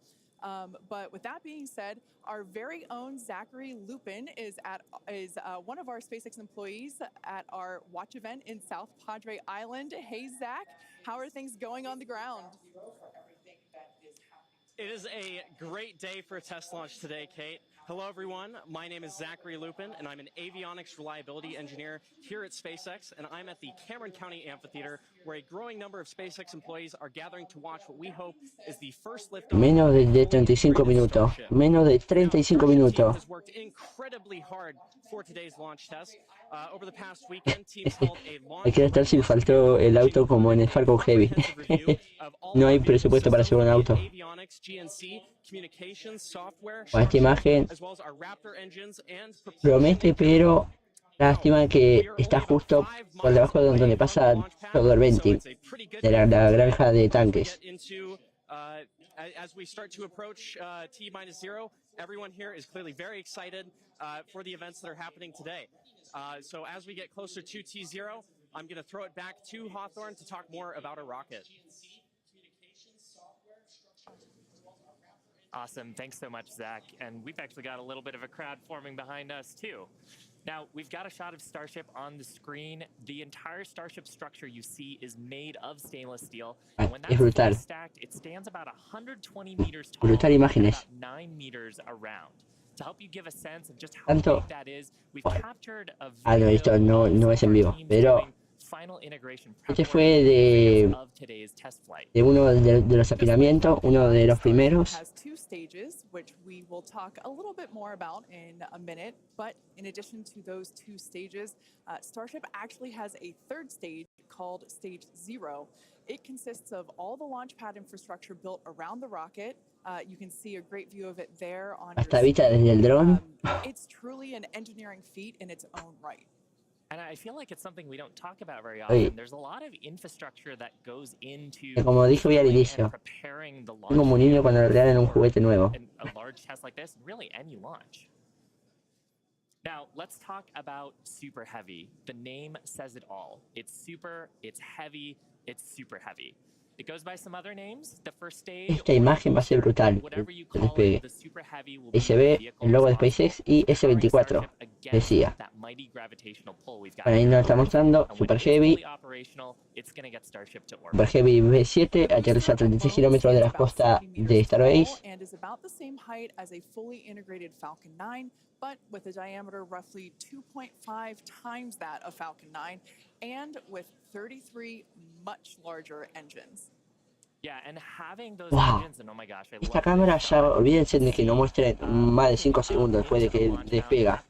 But with that being said, our very own Zachary Lupin is one of our SpaceX employees at our watch event in South Padre Island. Hey, Zach, how are things going on the ground? It is a great day for a test launch today, Kate. Hello, everyone. My name is Zachary Lupin, and I'm an avionics reliability engineer here at SpaceX, and I'm at the Cameron County Amphitheater, where a growing number of SpaceX employees are gathering to watch what we hope is the first liftoff. Menos de 35 minutos. Menos de 35 minutos. Has worked incredibly hard for today's launch test. Over the past weekend, teams held a launch. Hay que estar si faltó el auto como en el Falcon Heavy. No hay presupuesto para hacer un auto. Con esta imagen promete, pero lástima que está justo por debajo de donde pasa todo el venting de la granja de tanques. As we start to approach T-0, everyone here is clearly very excited for the events that are happening today. So as we get closer to T-0, I'm going to throw it back to Hawthorne to talk more about our rocket. Awesome. Thanks so much, Zach. And we've actually got a little bit of a crowd forming behind us, too. Now, we've got a shot of Starship on the screen. The entire Starship structure you see is made of stainless steel. And when that's stacked, it stands about 120 meters tall, about 9 meters around. To help you give a sense of just how big that is, we've captured a video no, esto no es en vivo, pero este fue de uno de los apilamientos, uno de los primeros. Has 2 stages, which we will talk a little bit more about in a minute. But in addition to those 2 stages, Starship actually has a 3rd stage called Stage 0. It consists of all the launch pad infrastructure built around the rocket. You can see a great view of it there on Hasta vista desde el dron. It's truly an engineering feat in its own right. And I feel like it's something we don't talk about very often. There's a lot of infrastructure that goes into como dije hoy al inicio, preparing the launch. Es como un niño cuando le regalan un juguete nuevo. A large test like this, really any launch. Now, let's talk about Super Heavy. The name says it all. It's super, it's heavy, it's super heavy. It goes by some other names. The first stage, esta imagen va a ser brutal, el despegue. Ahí se ve el logo de SpaceX y S24, decía. Para ahí nos está mostrando Super Heavy. Super Heavy V7 aterriza a 36 kilómetros de la costa de Starbase. But with a diameter roughly 2.5 times that of Falcon 9, and with 33 much larger engines. Yeah, and having those wow. engines, and oh my gosh, I love esta cámara ya, olvídense de que no muestre más de 5 segundos después de que despega.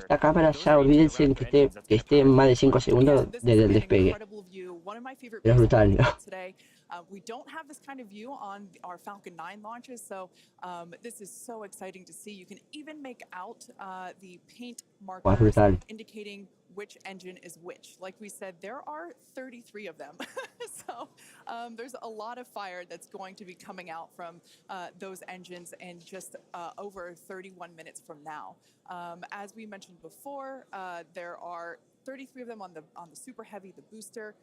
Esta cámara ya, olvídense de que esté más de 5 segundos desde el despegue. Pero es brutal, ¿no? We don't have this kind of view on our Falcon 9 launches, so this is so exciting to see. You can even make out the paint markers indicating which engine is which. Like we said, there are 33 of them. So there's a lot of fire that's going to be coming out from those engines in just over 31 minutes from now. As we mentioned before, there are 33 of them on the Super Heavy, the booster.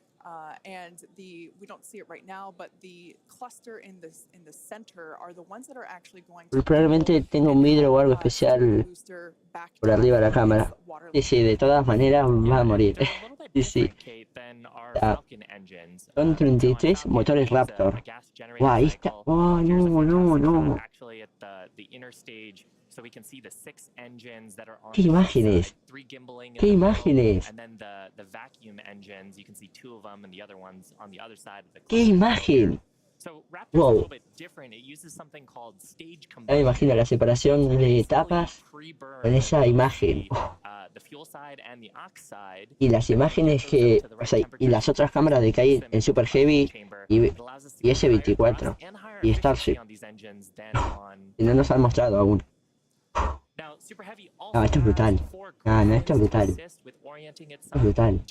And we don't see it right now, but the cluster in the center are the ones that are actually going to. Probablemente tenga un vidrio o algo especial por arriba de la cámara. Y sí, de todas maneras va a morir. Y sí. Son 33 motores Raptor. Wow, ahí está. Oh, no. So we can see the 6 engines that are on ¿Qué imágenes? 3 gimbaling ¿Qué imágenes? and then the vacuum engines, you can see 2 of them and the other ones on the other side of the ¡Qué imagen! Wow. Ya me imagino la separación de etapas con esa imagen. Y las imágenes que, o sea, y las otras cámaras de que hay en Super Heavy y S24 y Starship. Y no nos han mostrado aún. No, esto es brutal. No, esto es brutal. Esto es brutal.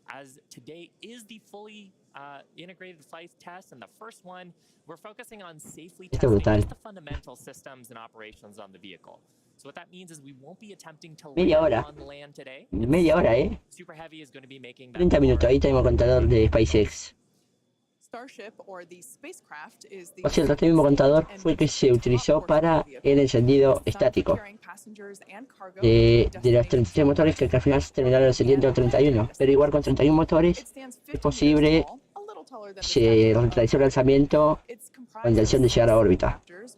As today is the fully integrated flight test, and the first one, we're focusing on safely testing just the fundamental systems and operations on the vehicle. So what that means is we won't be attempting to land on land today. Media hora, Super Heavy is going to be making 30 minutos, ahí tenemos contador de SpaceX. Por cierto, este mismo contador fue el que se utilizó para el encendido estático de los 33 motores que al final se terminaron encendiendo 31, pero igual con 31 motores es posible se realizó el lanzamiento con intención de llegar a órbita. Es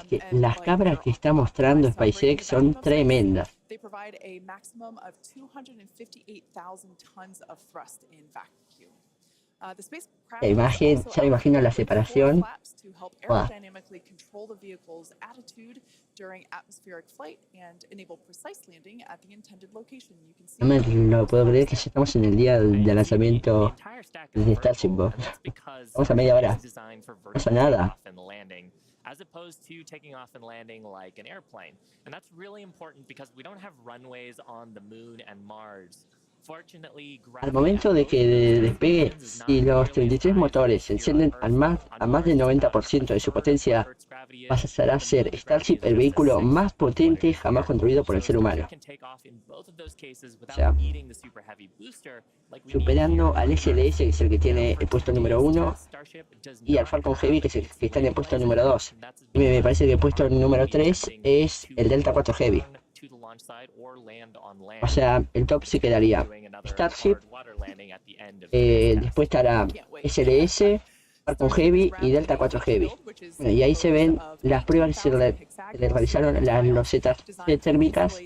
que las cámaras que está mostrando SpaceX son tremendas. La imagen, ya me imagino la separación. Wow. No me lo puedo creer que ya estamos en el día del lanzamiento de STARSHIP. Vamos a media hora. No pasa nada. As opposed to taking off and landing like an airplane. And that's really important because we don't have runways on the moon and Mars. Al momento de que despegue, si los 33 motores se encienden a más del 90% de su potencia, pasará a ser Starship el vehículo más potente jamás construido por el ser humano. O sea, superando al SLS, que es el que tiene el puesto número 1, y al Falcon Heavy, que es el que está en el puesto número 2. Y me parece que el puesto número 3 es el Delta 4 Heavy. O sea, el top se quedaría Starship, después estará SLS, Falcon Heavy y Delta 4 Heavy. Bueno, y ahí se ven las pruebas que se le realizaron las losetas térmicas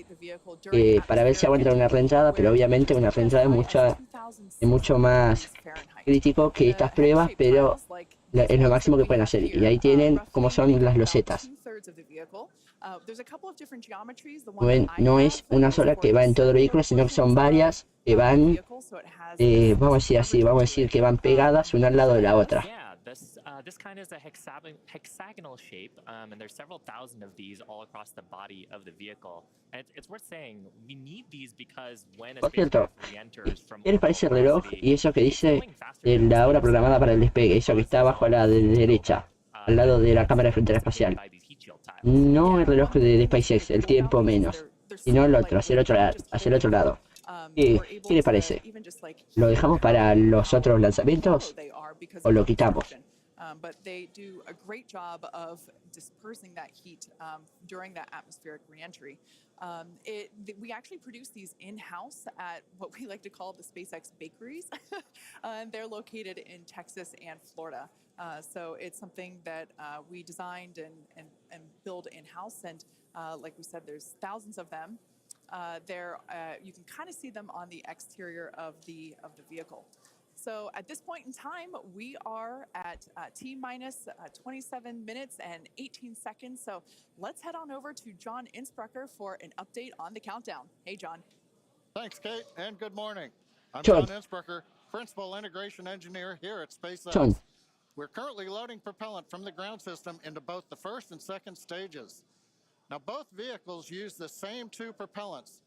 para ver si aguantan una reentrada, pero obviamente una reentrada es mucho más crítico que estas pruebas, pero es lo máximo que pueden hacer. Y ahí tienen cómo son las losetas. No es una sola que va en todo el vehículo, sino que son varias que van, vamos a decir así, vamos a decir que van pegadas una al lado de la otra. This kind is a hexagonal shape, and there's several thousand of these all across the body of the vehicle. And it's worth saying we need these because when a spacecraft re-enters from ¿qué les parece el reloj y eso que dice la hora programada para el despegue? Eso que está abajo a la derecha, al lado de la cámara de frontera espacial. No el reloj de SpaceX, el tiempo menos, sino el otro, hacia el otro lado. ¿Qué les parece? ¿Lo dejamos para los otros lanzamientos o lo quitamos? But they do a great job of dispersing that heat during that atmospheric reentry. We actually produce these in-house at what we like to call the SpaceX bakeries. And they're located in Texas and Florida. So it's something that we designed and build in-house. And like we said, there's thousands of them. You can kind of see them on the exterior of the vehicle. So at this point in time, we are at T-minus 27 minutes and 18 seconds. So let's head on over to John Innsbrucker for an update on the countdown. Hey, John. Thanks, Kate, and good morning. I'm John Innsbrucker, Principal Integration Engineer here at SpaceX. We're currently loading propellant from the ground system into both the first and second stages. Now, both vehicles use the same two propellants.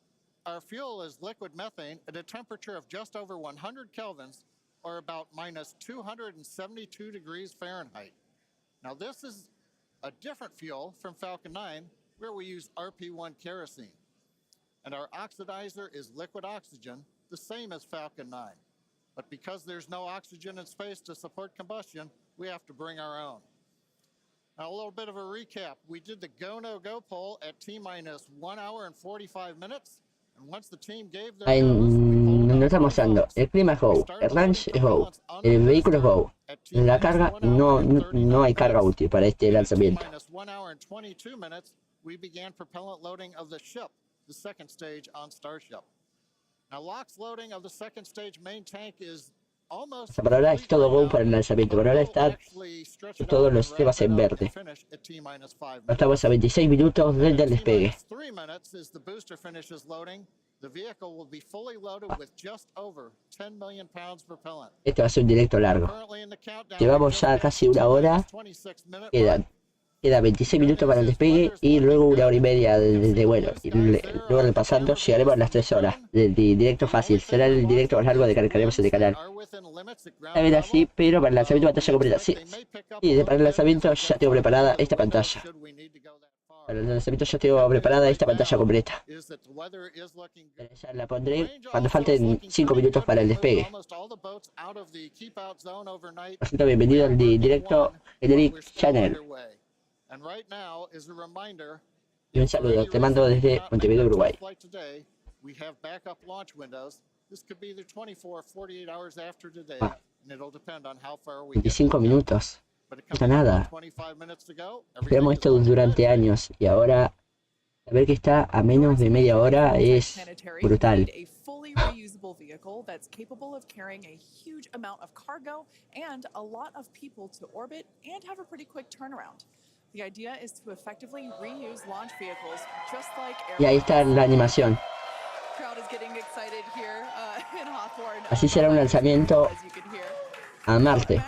Our fuel is liquid methane at a temperature of just over 100 kelvins, or about minus 272 degrees Fahrenheit. Now this is a different fuel from Falcon 9, where we use RP1 kerosene. And our oxidizer is liquid oxygen, the same as Falcon 9. But because there's no oxygen in space to support combustion, we have to bring our own. Now a little bit of a recap. We did the go, no go poll at T-minus 1 hour and 45 minutes. And once the team gave their nos está mostrando el clima es Go, el range es Go, el vehículo es Go, la carga no hay carga útil para este lanzamiento. We began propellant loading of the ship, the second stage on Starship. Now, LOX's loading of the second stage main tank is almost Por ahora es todo go para el lanzamiento. Por ahora está todos los sistemas en verde. Estamos a 26 minutos desde el despegue. Este va a ser un directo largo. Llevamos ya casi una hora. Queda 26 minutos para el despegue y luego una hora y media de vuelo. Y luego repasando, llegaremos a las 3 horas. De directo fácil. Será el directo más largo de que cargaremos en el canal. A ver así, pero para el lanzamiento de pantalla completa. Sí, para el lanzamiento ya tengo preparada esta pantalla. Para el lanzamiento ya tengo preparada esta pantalla completa. Ya la pondré cuando falten 5 minutos para el despegue. Por cierto, bienvenido al directo Generic Channel. Y un saludo, te mando desde Montevideo, Uruguay. 25 minutos. No nada. Esperamos esto durante años y ahora saber que está a menos de media hora es brutal. Y ahí está la animación. Así será un lanzamiento a Marte.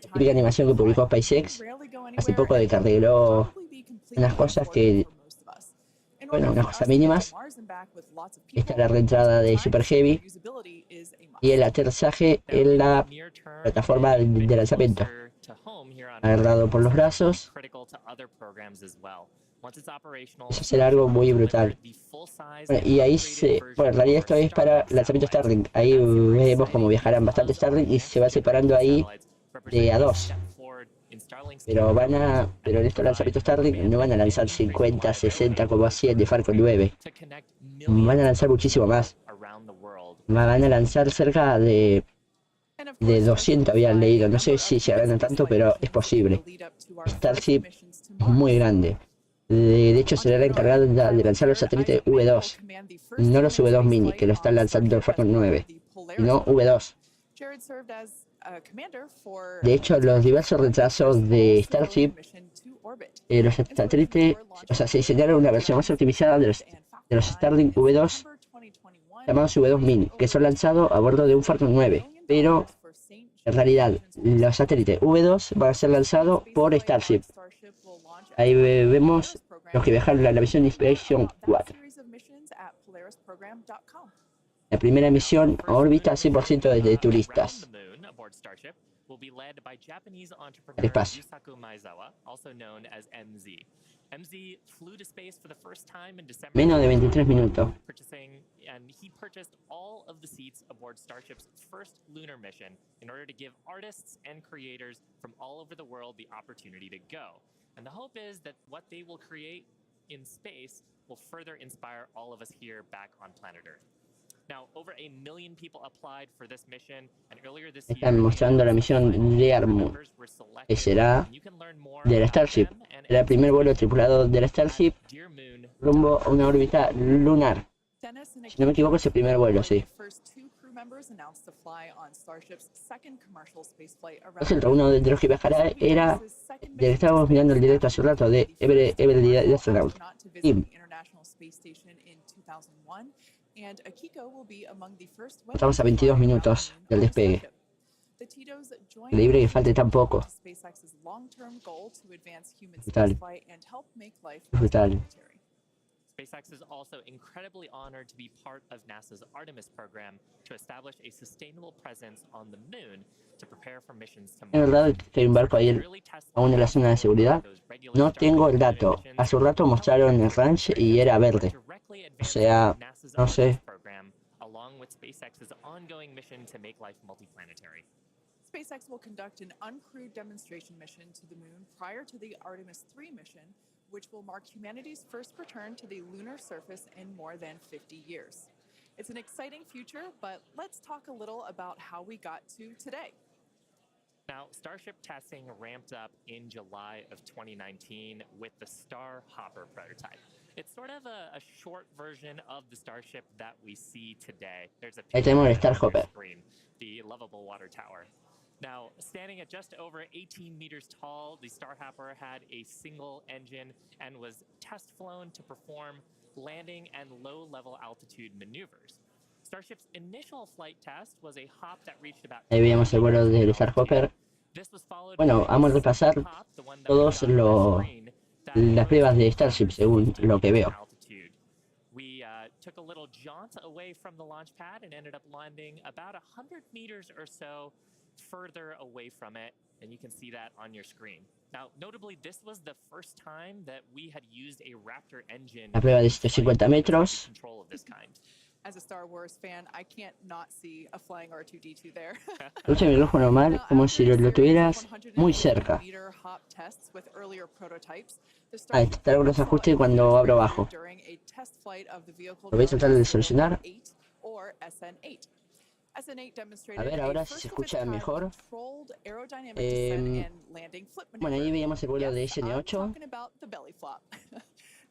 Típica animación que publicó SpaceX hace poco de que arregló unas cosas que, bueno, unas cosas mínimas. Esta es la reentrada de Super Heavy y el aterrizaje en la plataforma de lanzamiento. Agarrado por los brazos. Eso será algo muy brutal. Bueno, y ahí bueno, en realidad esto es para lanzamiento Starlink. Ahí vemos cómo viajarán bastante Starlink y se va separando ahí de a dos. Pero en estos lanzamientos Starlink no van a lanzar 50, 60 como hacían de Falcon 9. Van a lanzar muchísimo más. Van a lanzar cerca de 200 habían leído. No sé si llegarán a tanto, pero es posible. Starship es muy grande. De hecho, será el encargado de lanzar los satélites V2, no los V2 mini, que lo están lanzando el Falcon 9, sino V2. De hecho, los diversos retrasos de Starship, los satélites, o sea, se diseñaron una versión más optimizada de los Starlink V2, llamados V2 mini, que son lanzados a bordo de un Falcon 9, pero en realidad los satélites V2 van a ser lanzados por Starship. Ahí vemos los que viajaron a la misión Inspiration 4. La primera misión a órbita 100% de turistas. El espacio. Menos de 23 minutos. And he purchased all of the seats aboard Starship's first lunar mission in order to give artists and creators from all over the world the opportunity to go. And the hope is that what they will create in space will further inspire all of us here back on planet Earth. Now, over 1 million people applied for this mission, and earlier this year, están mostrando la misión de Armu, que será de la Starship. Será el primer vuelo tripulado de la Starship rumbo a una órbita lunar. Si no me equivoco, es el primer vuelo, sí. Por cierto, uno de los que viajará era del que estábamos mirando el directo hace un rato, de Abril, astronaut. Estamos a 22 minutos del despegue. Increíble que falte tan poco. Brutal. Brutal. SpaceX is also incredibly honored to be part of NASA's Artemis program to establish a sustainable presence on the moon to prepare for missions to Mars. ¿Es verdad que hay un barco ahí aún en la zona de seguridad? No tengo el dato. Hace un rato mostraron el ranch y era verde. O sea, no sé. Along with SpaceX's ongoing mission to make life multiplanetary. SpaceX will conduct an uncrewed demonstration mission to the moon prior to the Artemis 3 mission, which will mark humanity's first return to the lunar surface in more than 50 years. It's an exciting future, but let's talk a little about how we got to today. Now, Starship testing ramped up in July of 2019 with the Star Hopper prototype. It's sort of a short version of the Starship that we see today. There's a picture tenemos el on your Starhopper. screen, the lovable water tower. Now, standing at just over 18 meters tall, the Star Hopper had a single engine and was test flown to perform landing and low-level altitude maneuvers. Starship's initial flight test was a hop that reached about. Ahí veíamos el vuelo del Starhopper. Bueno, vamos a repasar todos las pruebas de Starship según lo que veo. We took a little jaunt away from the launch pad and ended up landing about 100 meters or so further away from it, and you can see that on your screen. Now, notably, this was the first time that we had used a Raptor engine. La prueba de 150 metros. As a Star Wars fan, I can't not see a flying R2-D2 there. Usa el reloj normal como si lo tuvieras muy cerca. Está algunos ajustes cuando abro abajo. ¿Lo veis tratar de solucionar? A ver ahora si se escucha mejor. Bueno, ahí veíamos el vuelo de SN8.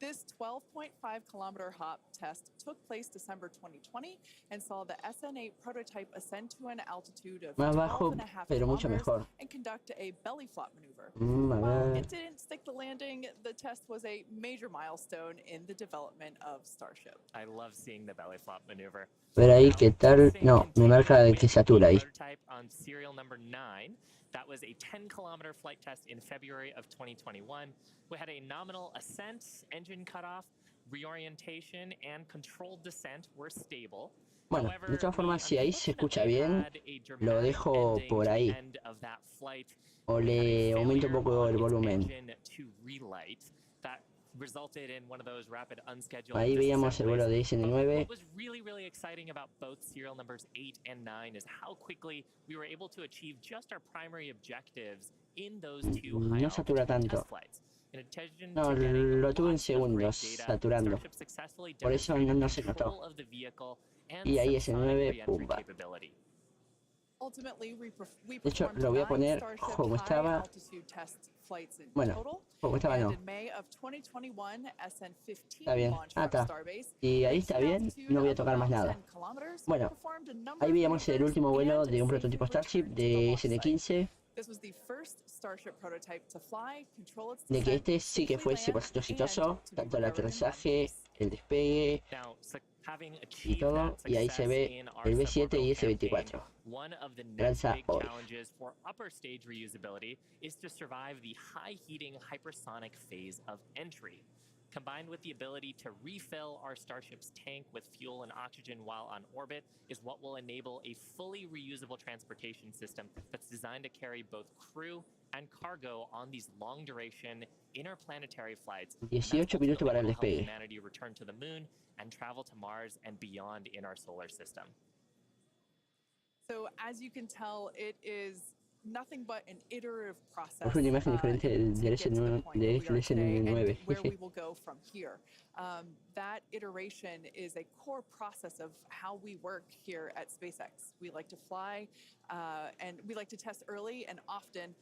This 12.5-kilometer hop test took place December 2020 and saw the SN8 prototype ascend to an altitude of Más bajo, 12.5 pero mucho kilometers mejor. and conduct a belly flop maneuver. A While ver. it didn't stick the landing, the test was a major milestone in the development of Starship. I love seeing the belly flop maneuver. Ver ahí qué tal. No, me marca que satura ahí. On serial number 9. That was a 10-kilometer flight test in February of 2021. We had a nominal ascent, engine cutoff, reorientation, and controlled descent were stable. Bueno, de todas formas, si ahí se escucha bien, lo dejo por ahí. O le aumento un poco el volumen. Ahí veíamos el vuelo de SN9. What was really exciting about both serial numbers 8 and 9 is how quickly we were able to achieve just our primary objectives in those two high No satura tanto. No, lo tuve en segundos, saturando. Por eso no se notó. Y ahí S9, pumba. De hecho, lo voy a poner como estaba. Bueno, como estaba no. Está bien, está. Y ahí está bien, no voy a tocar más nada. Bueno, ahí veíamos el último vuelo de un prototipo Starship de SN15. De que este sí que fue 100% exitoso, tanto el aterrizaje, el despegue y todo, y ahí se ve el B7 y S24. Lanza hoy. Combined with the ability to refill our Starship's tank with fuel and oxygen while on orbit is what will enable a fully reusable transportation system that's designed to carry both crew and cargo on these long-duration interplanetary flights. 18 minutos para el despegue. Humanity return to the moon and travel to Mars and beyond in our solar system. So as you can tell, it is nothing but an iterative process. Es una imagen diferente del SN9. Where we will go from here. That iteration is a core process of how we work here at SpaceX. We like to fly and we like to test early and often,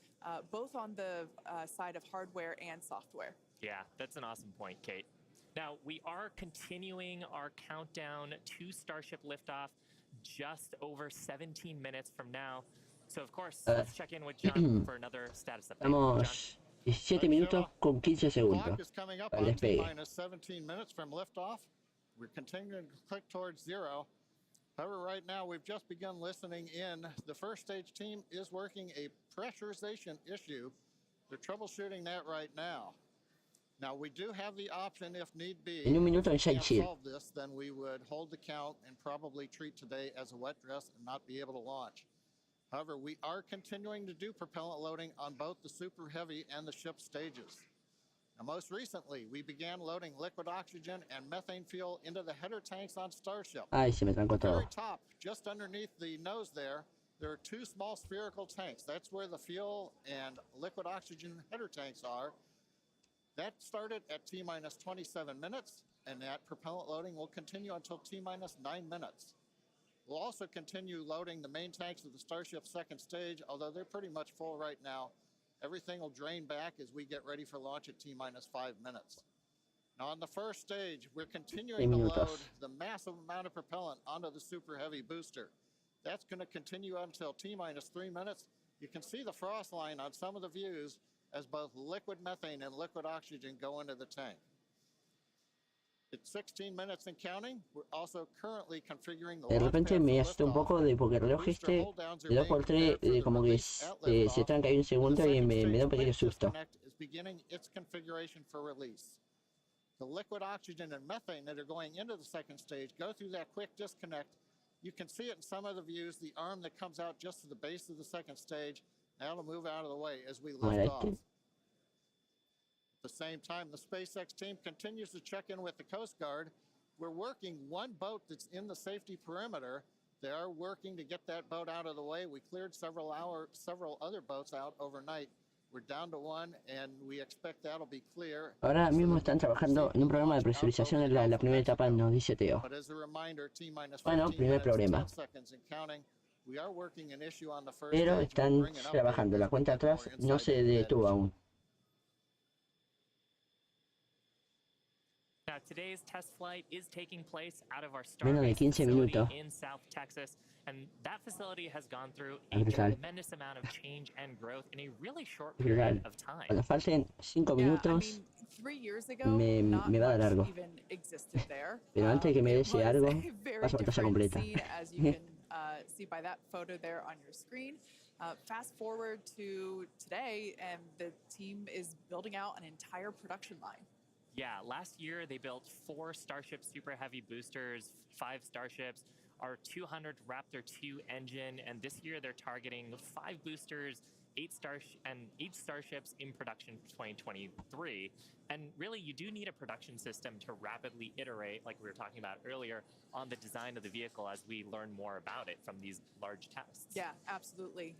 both on the side of hardware and software. Yeah, that's an awesome point, Kate. Now, we are continuing our countdown to Starship liftoff just over 17 minutes from now. So, of course, let's check in with John for another status update. Estamos 17 minutos con 15 segundos para el despegue. -17 minutes from liftoff. We're continuing to click towards zero. However, right now we've just begun listening in. The first stage team is working a pressurization issue. They're troubleshooting that right now. Now we do have the option, if need be, En un minuto en if we can't Shake solve this, then we would hold the count and probably treat today as a wet dress and not be able to launch. However, we are continuing to do propellant loading on both the Super Heavy and the ship stages. Now, most recently, we began loading liquid oxygen and methane fuel into the header tanks on Starship. Ay, se me trancó At the todo. very top, just underneath the nose there are two small spherical tanks. That's where the fuel and liquid oxygen header tanks are. That started at T-minus 27 minutes, and that propellant loading will continue until T-minus 9 minutes. We'll also continue loading the main tanks of the Starship second stage, although they're pretty much full right now. Everything will drain back as we get ready for launch at T-minus 5 minutes. Now on the first stage, we're continuing to load the massive amount of propellant onto the Super Heavy booster. That's going to continue until T-minus 3 minutes. You can see the frost line on some of the views as both liquid methane and liquid oxygen go into the tank. It's 16 minutes and counting. We're also currently configuring the De repente me asusta un poco de porque el reloj de 2x3 como que se tranca ahí un segundo y me da un pequeño susto. The liquid oxygen and methane that are going into the second stage go through that quick disconnect. You can see it in some of the views, the arm that comes out just to the base of the second stage. Now it'll move out of the way as we lift off. At the same time, the SpaceX team continues to check in with the Coast Guard. We're working one boat that's in the safety perimeter. They are working to get that boat out of the way. We cleared several other boats out overnight. We're down to one, and we expect that'll be clear. Ahora mismo están trabajando en un programa de presurización en la primera etapa, nos dice Teo. Bueno, primer problema. Pero están trabajando, la cuenta atrás no se detuvo aún. Now, today's test flight is taking place out of our Menos de 15 minutos. in South Texas, and that facility has gone through a tremendous amount of change and growth in a really short period of time. Cuando falten 5 minutos, me va a dar largo. Pero antes de que me dé ese algo, paso pantalla completa. See by that photo there on your screen. Fast forward to today, and the team is building out an entire production line. Yeah, last year they built 4 Starship Super Heavy boosters, 5 Starships, our 200th Raptor 2 engine, and this year they're targeting 5 boosters, 8 Starships in production for 2023. And really, you do need a production system to rapidly iterate, like we were talking about earlier, on the design of the vehicle as we learn more about it from these large tests. Yeah, absolutely.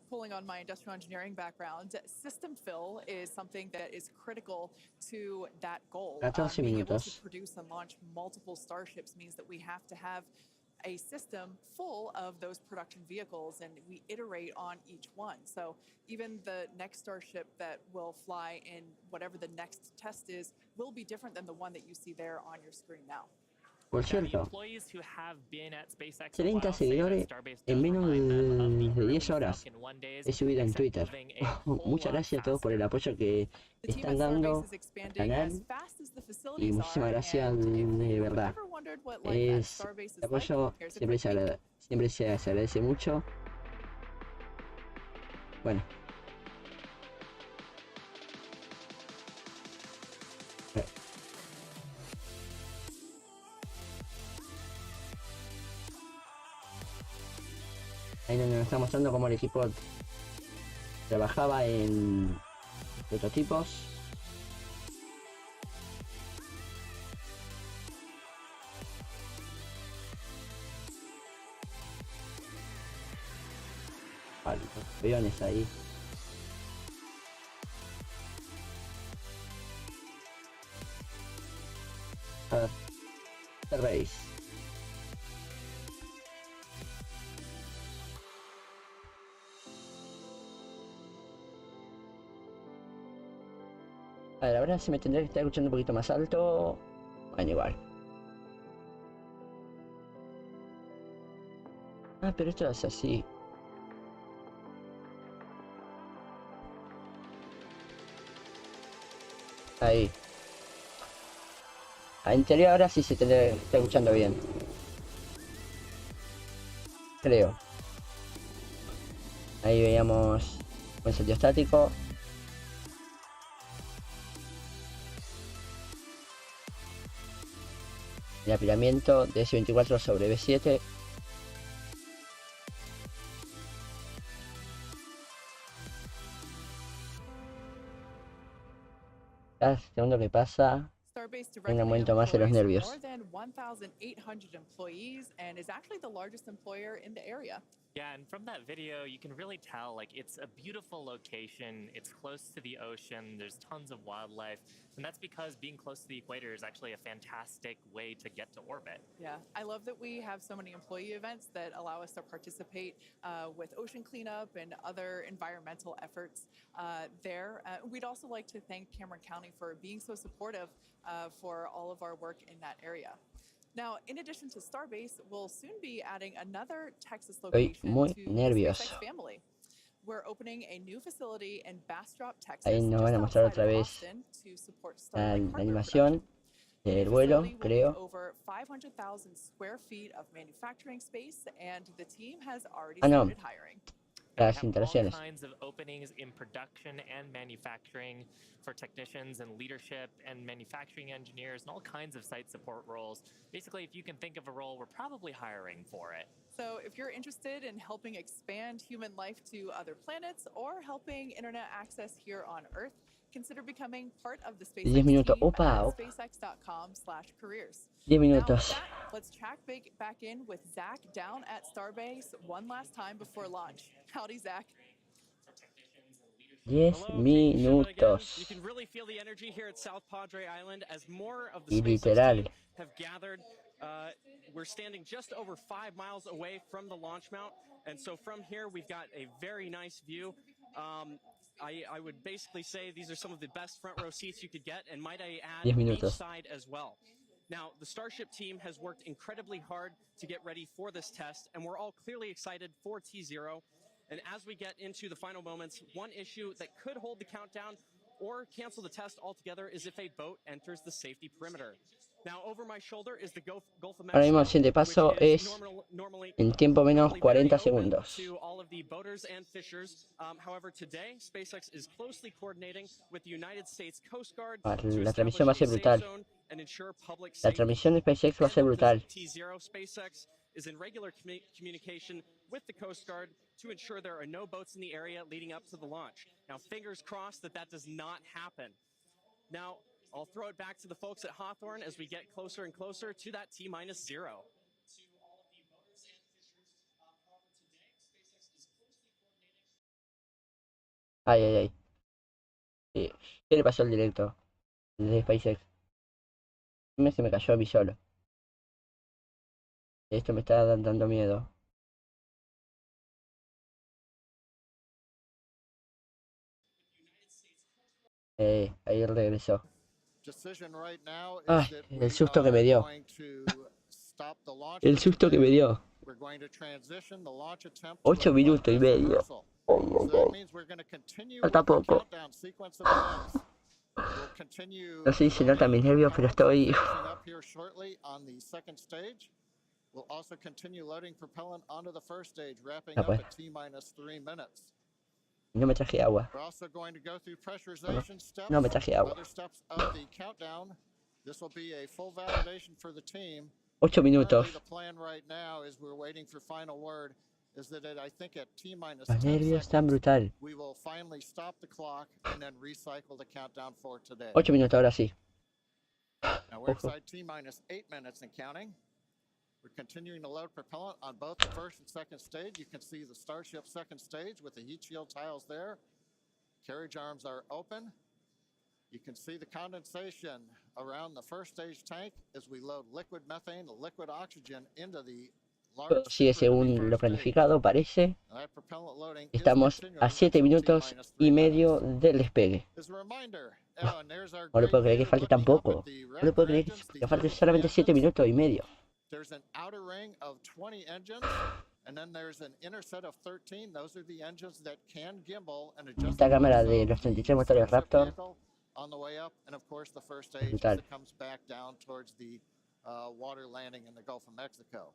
Pulling on my industrial engineering background, system fill is something that is critical to that goal. Being able to produce and launch multiple Starships means that we have to have a system full of those production vehicles, and we iterate on each one. So even the next Starship that will fly in whatever the next test is will be different than the one that you see there on your screen now. Por cierto, 30 seguidores en menos de 10 horas he subido en Twitter. Muchas gracias a todos por el apoyo que están dando al canal y muchísimas gracias de verdad. El apoyo siempre se agradece mucho. Bueno. Ahí nos está mostrando cómo el equipo trabajaba en prototipos. Vale, los peones ahí. A ver, surveys. A ver, ahora se me tendría que estar escuchando un poquito más alto. Bueno, igual. Ah, pero esto es así. Ahí. En teoría ahora sí se tendría que estar escuchando bien. Creo. Ahí veíamos buen sentido estático. El apilamiento de S24 sobre B7. Cada segundo que pasa, un aumento más de los nervios. Yeah, and from that video, you can really tell, like, it's a beautiful location. It's close to the ocean. There's tons of wildlife. And that's because being close to the equator is actually a fantastic way to get to orbit. Yeah, I love that we have so many employee events that allow us to participate with ocean cleanup and other environmental efforts there. We'd also like to thank Cameron County for being so supportive for all of our work in that area. Now, in addition to Starbase, we'll soon be adding another Texas location to the SpaceX family. We're opening a new facility in Bastrop, Texas, Ahí nos van a mostrar otra vez la animación del vuelo, creo. Over 500,000 square feet of manufacturing space, and the team has already no. started hiring. Las instalaciones. All kinds of openings in production and manufacturing for technicians and leadership and manufacturing engineers and all kinds of site support roles. Basically, if you can think of a role, we're probably hiring for it. So if you're interested in helping expand human life to other planets or helping internet access here on Earth, consider becoming part of the SpaceX 10 minutos. team Opa, at spacex.com/careers. 10 minutos. Now, let's check back in with Zach down at Starbase one last time before launch. Howdy, Zach. 10 minutos. You can really feel the energy here at South Padre Island as more of Y the literal. SpaceX team have gathered. We're standing just over 5 miles away from the launch mount, and so from here we've got a very nice view. I would basically say these are some of the best front row seats you could get, and might I add, beachside as well. Now, the Starship team has worked incredibly hard to get ready for this test, and we're all clearly excited for T0. And as we get into the final moments, one issue that could hold the countdown or cancel the test altogether is if a boat enters the safety perimeter. Now, over my shoulder is the Gulf of Mexico. Ahora mismo el siguiente paso es en tiempo menos 40 segundos. To all of the boaters and fishers. However, today SpaceX is closely coordinating with the United States Coast Guard La transmisión va a ser brutal. La transmisión de SpaceX va a ser brutal. T0 SpaceX is in regular communication with the Coast Guard to ensure there are no boats in the area leading up to the launch. Now, fingers crossed that does not happen. Now, I'll throw it back to the folks at Hawthorne as we get closer and closer to that T-0. Ay, ay, ay. ¿Qué le pasó al directo de SpaceX? Se me cayó a mí solo. Esto me está dando miedo. Ahí regresó. Ay, el susto que me dio. El susto que me dio. 8 minutos y medio. Falta poco. No sé si se nota mis nervios, pero estoy... Ah, pues. No me traje agua. No me traje agua. 8 minutos. Los nervios están brutal. 8 minutos, ahora sí. We're continuing to load propellant on both the first and second stage. You can see the Starship second stage with the heat shield tiles there. Carriage arms are open. You can see the condensation around the first stage tank as we load liquid methane, liquid oxygen into the large. Sigue según lo planificado, parece. Estamos a 7 minutos y medio del despegue. No lo puedo creer que falte tan poco. No lo puedo creer que falte solamente 7 minutos y medio. There's an outer ring of 20 engines, and then there's an inner set of 13. Those are the engines that can gimbal and adjust. Esta cámara de los 33 motores Raptor. On the way up, and of course the first stage as it comes back down towards the water landing in the Gulf of Mexico.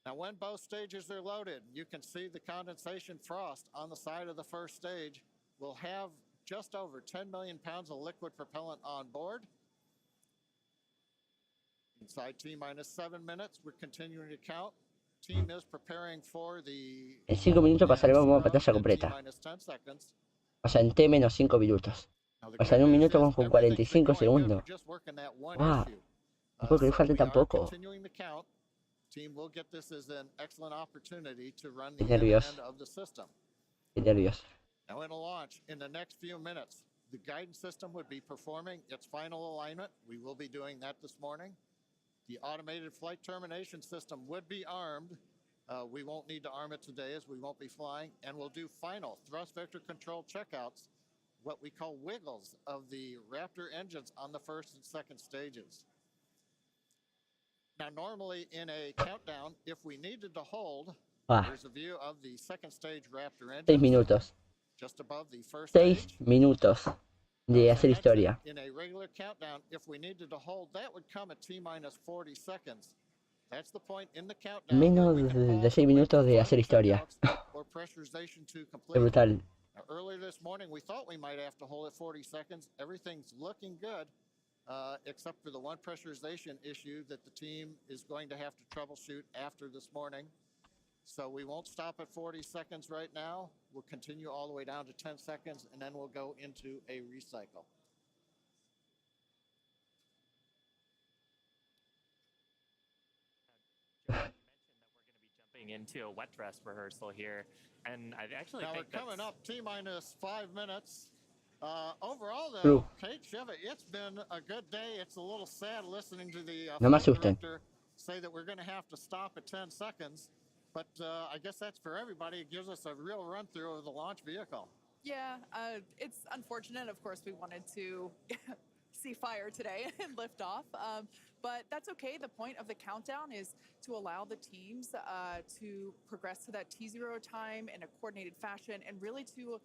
Now, when both stages are loaded, you can see the condensation frost on the side of the first stage. We'll have just over 10 million pounds of liquid propellant on board. Inside T-7 minutes, we're continuing to count. Team is preparing for the... En 5 minutos pasaremos a pantalla completa. O sea, en T-5 minutos. O sea, en 1 minuto vamos con 45 segundos. ¡Wow! No puedo creer que falte tan poco. team will get this as an excellent opportunity to run Qué the nervios. end of the system. Qué nervios. Now in a launch, in the next few minutes, the guidance system would be performing its final alignment. We will be doing that this morning. The automated flight termination system would be armed. We won't need to arm it today as we won't be flying, and we'll do final thrust vector control checkouts, what we call wiggles of the Raptor engines on the first and second stages. Now, normally in a countdown, if we needed to hold, there's a view of the second stage Raptor engines. 6 minutos. Just above the first 6 stage. minutos de hacer historia. In a regular countdown, if we needed to hold, that would come at T-minus 40 seconds. That's the point in the countdown. Menos de 6 minutos de hacer historia. Es brutal. Now, earlier this morning, we thought we might have to hold at 40 seconds. Everything's looking good, except for the one pressurization issue that the team is going to have to troubleshoot after this morning. So we won't stop at 40 seconds right now. We'll continue all the way down to 10 seconds, and then we'll go into a recycle. Into a wet dress rehearsal here, and I actually now think we're coming up T-minus 5 minutes. Overall, though, True. Kate, Chevy, it's been a good day. It's a little sad listening to the No me flight asusten. director say that we're going to have to stop at 10 seconds. But I guess that's for everybody. It gives us a real run-through of the launch vehicle. Yeah, it's unfortunate. Of course, we wanted to see fire today and lift off. But that's okay. The point of the countdown is to allow the teams to progress to that T0 time in a coordinated fashion and really to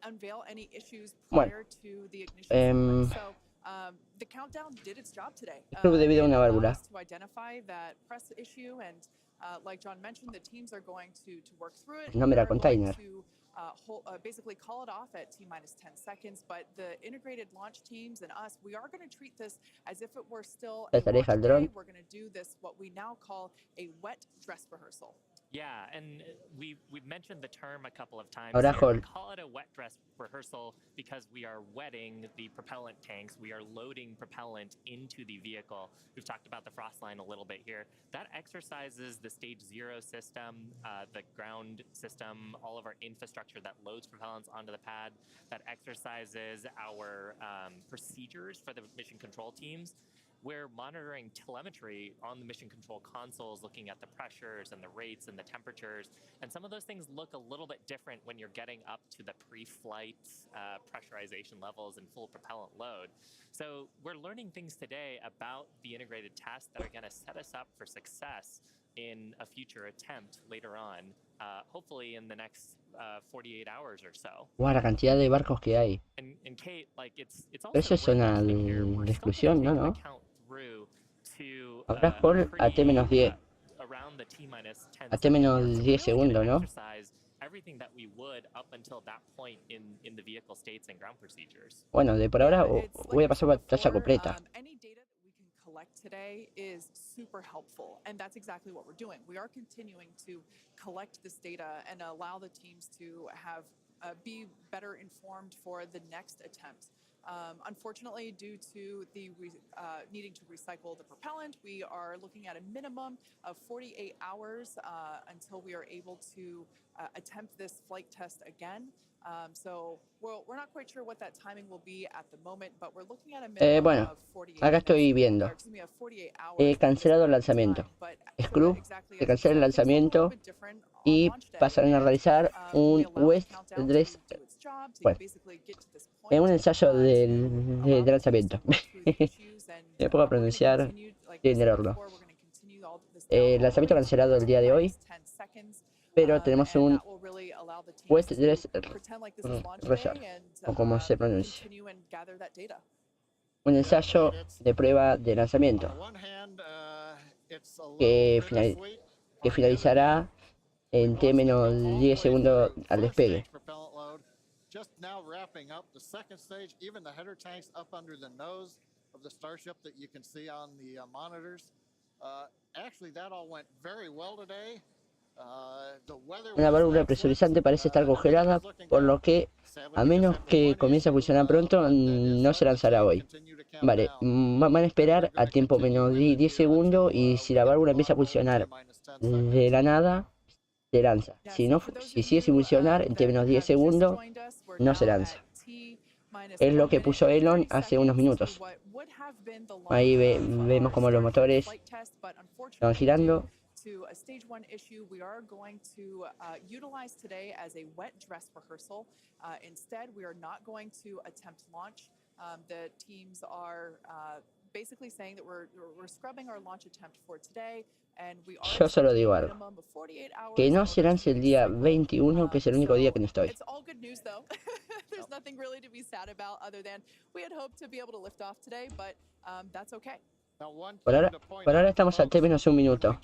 unveil any issues prior to the ignition. So the countdown did its job today. Debido a una válvula. To identify that press issue, and like John mentioned, the teams are going to work through it. No me da We're going container. to basically call it off at T-minus 10 seconds, but the integrated launch teams and us, we are going to treat this as if it were still a launch day. We're going to do this, what we now call a wet dress rehearsal. Yeah, and we've mentioned the term a couple of times. Ahora, We call it a wet dress rehearsal because we are wetting the propellant tanks. We are loading propellant into the vehicle. We've talked about the frost line a little bit here. That exercises the stage 0 system, the ground system, all of our infrastructure that loads propellants onto the pad. That exercises our procedures for the mission control teams. We're monitoring telemetry on the mission control consoles, looking at the pressures and the rates and the temperatures. And some of those things look a little bit different when you're getting up to the pre-flight pressurization levels and full propellant load. So we're learning things today about the integrated tests that are going to set us up for success in a future attempt later on, hopefully in the next 48 hours or so. Wow, la cantidad de barcos que hay. And Kate, like it's also Eso es zona worth de mentioning here, we're still exclusión, gonna ¿no? take ¿No? account through to Habrá hold a T-10. around the T-minus 10 A T-10 seconds. segundos, ¿no? Exercise everything that we would up until that point in the vehicle states and ground procedures. Bueno, de por ahora voy a pasar pantalla completa. Any data that we can collect today is super helpful, and that's exactly what we're doing. We are continuing to collect this data and allow the teams to have be better informed for the next attempt. Unfortunately, due to the needing to recycle the propellant, we are looking at a minimum of 48 hours until we are able to attempt this flight test again. So we're not quite sure what that timing will be at the moment, but we're looking at a minimum Bueno, of 48 acá estoy viendo. He cancelado el lanzamiento. Screw, se cancela el lanzamiento y pasarán a realizar un West Dress, bueno, un ensayo de lanzamiento. Me puedo pronunciar sin error. El lanzamiento cancelado el día de hoy, pero tenemos un West Dress Resort, o como se pronuncia. Un ensayo de prueba de lanzamiento que finalizará en T-10 segundos al despegue. Just now wrapping up the second stage, even the header tanks up under the nose of the Starship that you can see on the monitors. Actually, that all went very well today. Una válvula presurizante parece estar congelada, por lo que, a menos que comience a funcionar pronto, no se lanzará hoy. Vale, van a esperar a tiempo menos 10 segundos y si la válvula empieza a funcionar de la nada, se lanza. Si no, si sigue sin funcionar en menos 10 segundos, no se lanza. Es lo que puso Elon hace unos minutos. Ahí vemos como los motores van girando. To a stage 1 issue we are going to utilize today as a wet dress rehearsal. Instead, we are not going to attempt launch. The teams are basically saying that we're scrubbing our launch attempt for today. And we are Yo solo digo algo. Que no se lance el día 21, que es el único día que no estoy. It's all good news though. There's nothing really to be sad about other than we had hoped to be able to lift off today, but that's okay. Por ahora estamos a menos un minuto.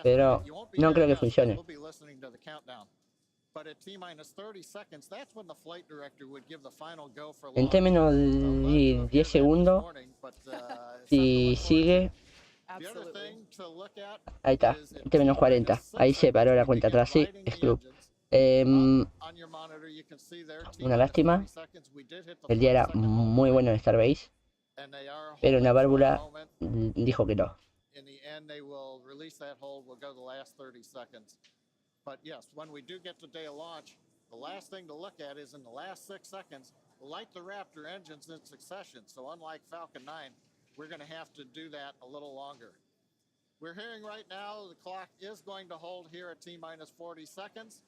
Pero no creo que funcione. En menos 10 segundos, si sigue, ahí está, en menos 40. Ahí se paró la cuenta atrás, sí, es club. Una lástima. El día era muy bueno en Starbase, pero una válvula dijo que no. But yes, when we do get to day of launch, the last thing to look at is in the last 6 seconds, light the Raptor engines in succession. So unlike Falcon 9, we're going to have to do that a little longer. We're hearing right now the clock is going to hold here at T-minus 40 seconds.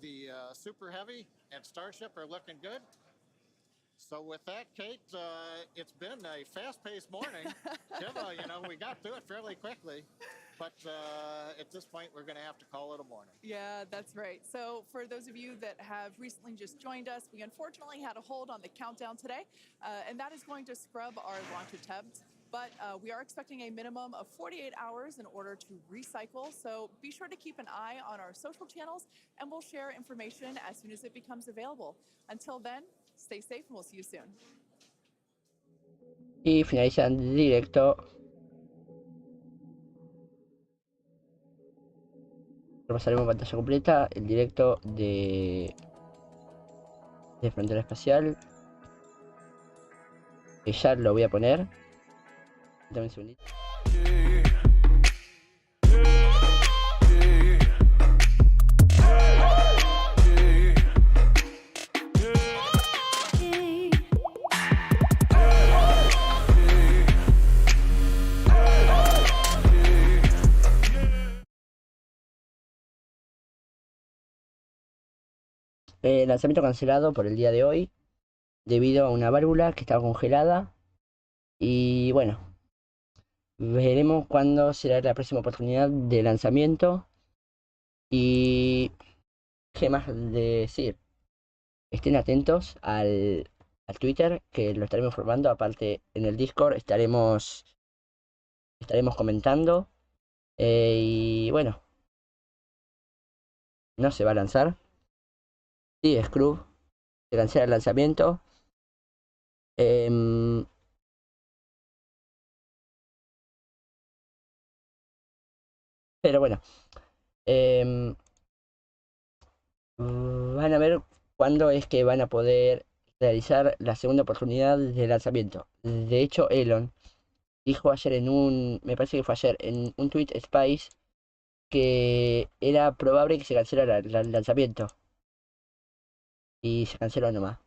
The Super Heavy and Starship are looking good. So with that, Kate, it's been a fast-paced morning. We got through it fairly quickly. But at this point, we're going to have to call it a morning. Yeah, that's right. So for those of you that have recently just joined us, we unfortunately had a hold on the countdown today, and that is going to scrub our launch attempt. But we are expecting a minimum of 48 hours in order to recycle. So be sure to keep an eye on our social channels, and we'll share information as soon as it becomes available. Until then, stay safe, and we'll see you soon. Y finalizan directo. Repasaremos pantalla completa, el directo de Frontera Espacial. Que ya lo voy a poner. Dame un segundito. Lanzamiento cancelado por el día de hoy debido a una válvula que estaba congelada. Y bueno, veremos cuándo será la próxima oportunidad de lanzamiento. Y qué más decir, estén atentos al Twitter, que lo estaremos informando. Aparte en el Discord estaremos comentando. Y bueno, no se va a lanzar. Sí, Scrub, se cancela el lanzamiento. Pero bueno, van a ver cuándo es que van a poder realizar la segunda oportunidad de lanzamiento. De hecho, Elon dijo ayer me parece que fue ayer, en un tweet Space, que era probable que se cancelara el lanzamiento. Y se canceló nomás.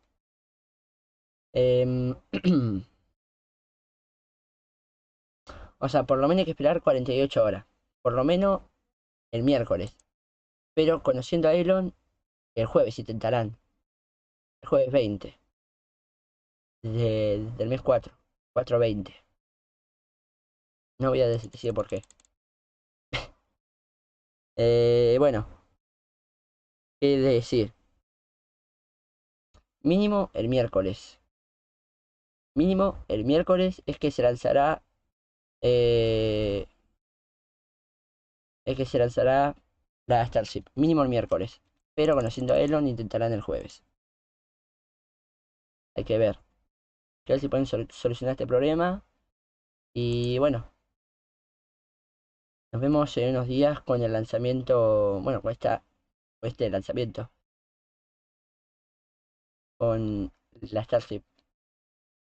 O sea, por lo menos hay que esperar 48 horas. Por lo menos el miércoles. Pero conociendo a Elon, el jueves intentarán. El jueves 20. Del mes 4. 4/20. No voy a decir por qué. Bueno. ¿Qué decir? Mínimo el miércoles. Mínimo el miércoles es que se lanzará. Es que se lanzará la Starship. Mínimo el miércoles. Pero conociendo a Elon intentarán el jueves. Hay que ver. A ver si pueden solucionar este problema. Y bueno. Nos vemos en unos días con el lanzamiento. Bueno, con este lanzamiento. con la STARSHIP.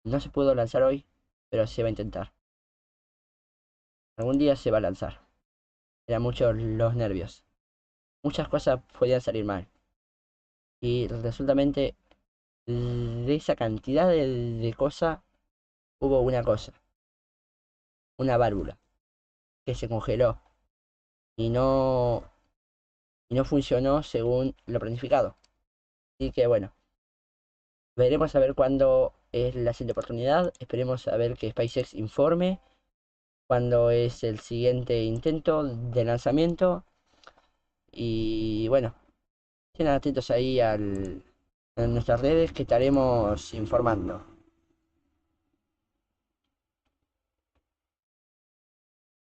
No se pudo lanzar hoy, pero se va a intentar. Algún día se va a lanzar. Eran muchos los nervios. Muchas cosas podían salir mal. Y resultamente de esa cantidad de cosas hubo una cosa. Una válvula que se congeló y no funcionó según lo planificado. Así que bueno, veremos a ver cuándo es la siguiente oportunidad. Esperemos a ver que SpaceX informe cuándo es el siguiente intento de lanzamiento. Y bueno, estén atentos ahí en nuestras redes que estaremos informando.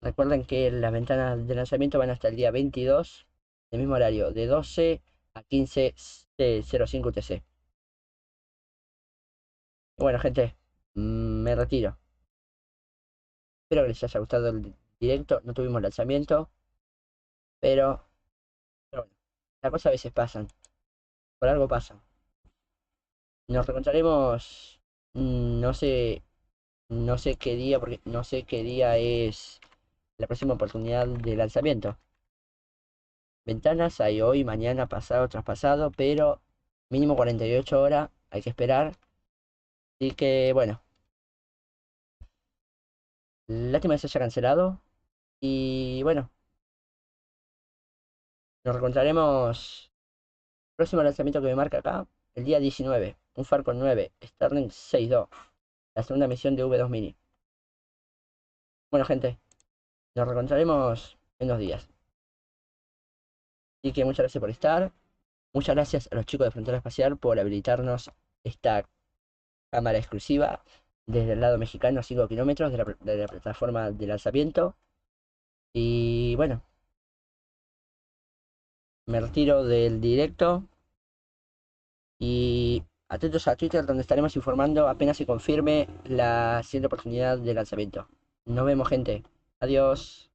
Recuerden que las ventanas de lanzamiento van hasta el día 22, el mismo horario, de 12 a 15:05 UTC. Bueno, gente, me retiro. Espero que les haya gustado el directo. No tuvimos lanzamiento, pero bueno, las cosas a veces pasan. Por algo pasan. Nos reencontraremos, no sé qué día, porque no sé qué día es la próxima oportunidad de lanzamiento. Ventanas hay hoy, mañana, pasado, traspasado, pero mínimo 48 horas hay que esperar. Así que bueno, lástima que se haya cancelado. Y bueno, nos reencontraremos. Próximo lanzamiento que me marca acá, el día 19. Un Falcon 9, Starlink 6.2. La segunda misión de V2 Mini. Bueno, gente, nos reencontraremos en 2 días. Así que muchas gracias por estar. Muchas gracias a los chicos de Frontera Espacial por habilitarnos esta cámara exclusiva desde el lado mexicano a 5 kilómetros de la plataforma de lanzamiento. Y bueno, me retiro del directo. Y atentos a Twitter donde estaremos informando apenas se confirme la siguiente oportunidad de lanzamiento. Nos vemos, gente. Adiós.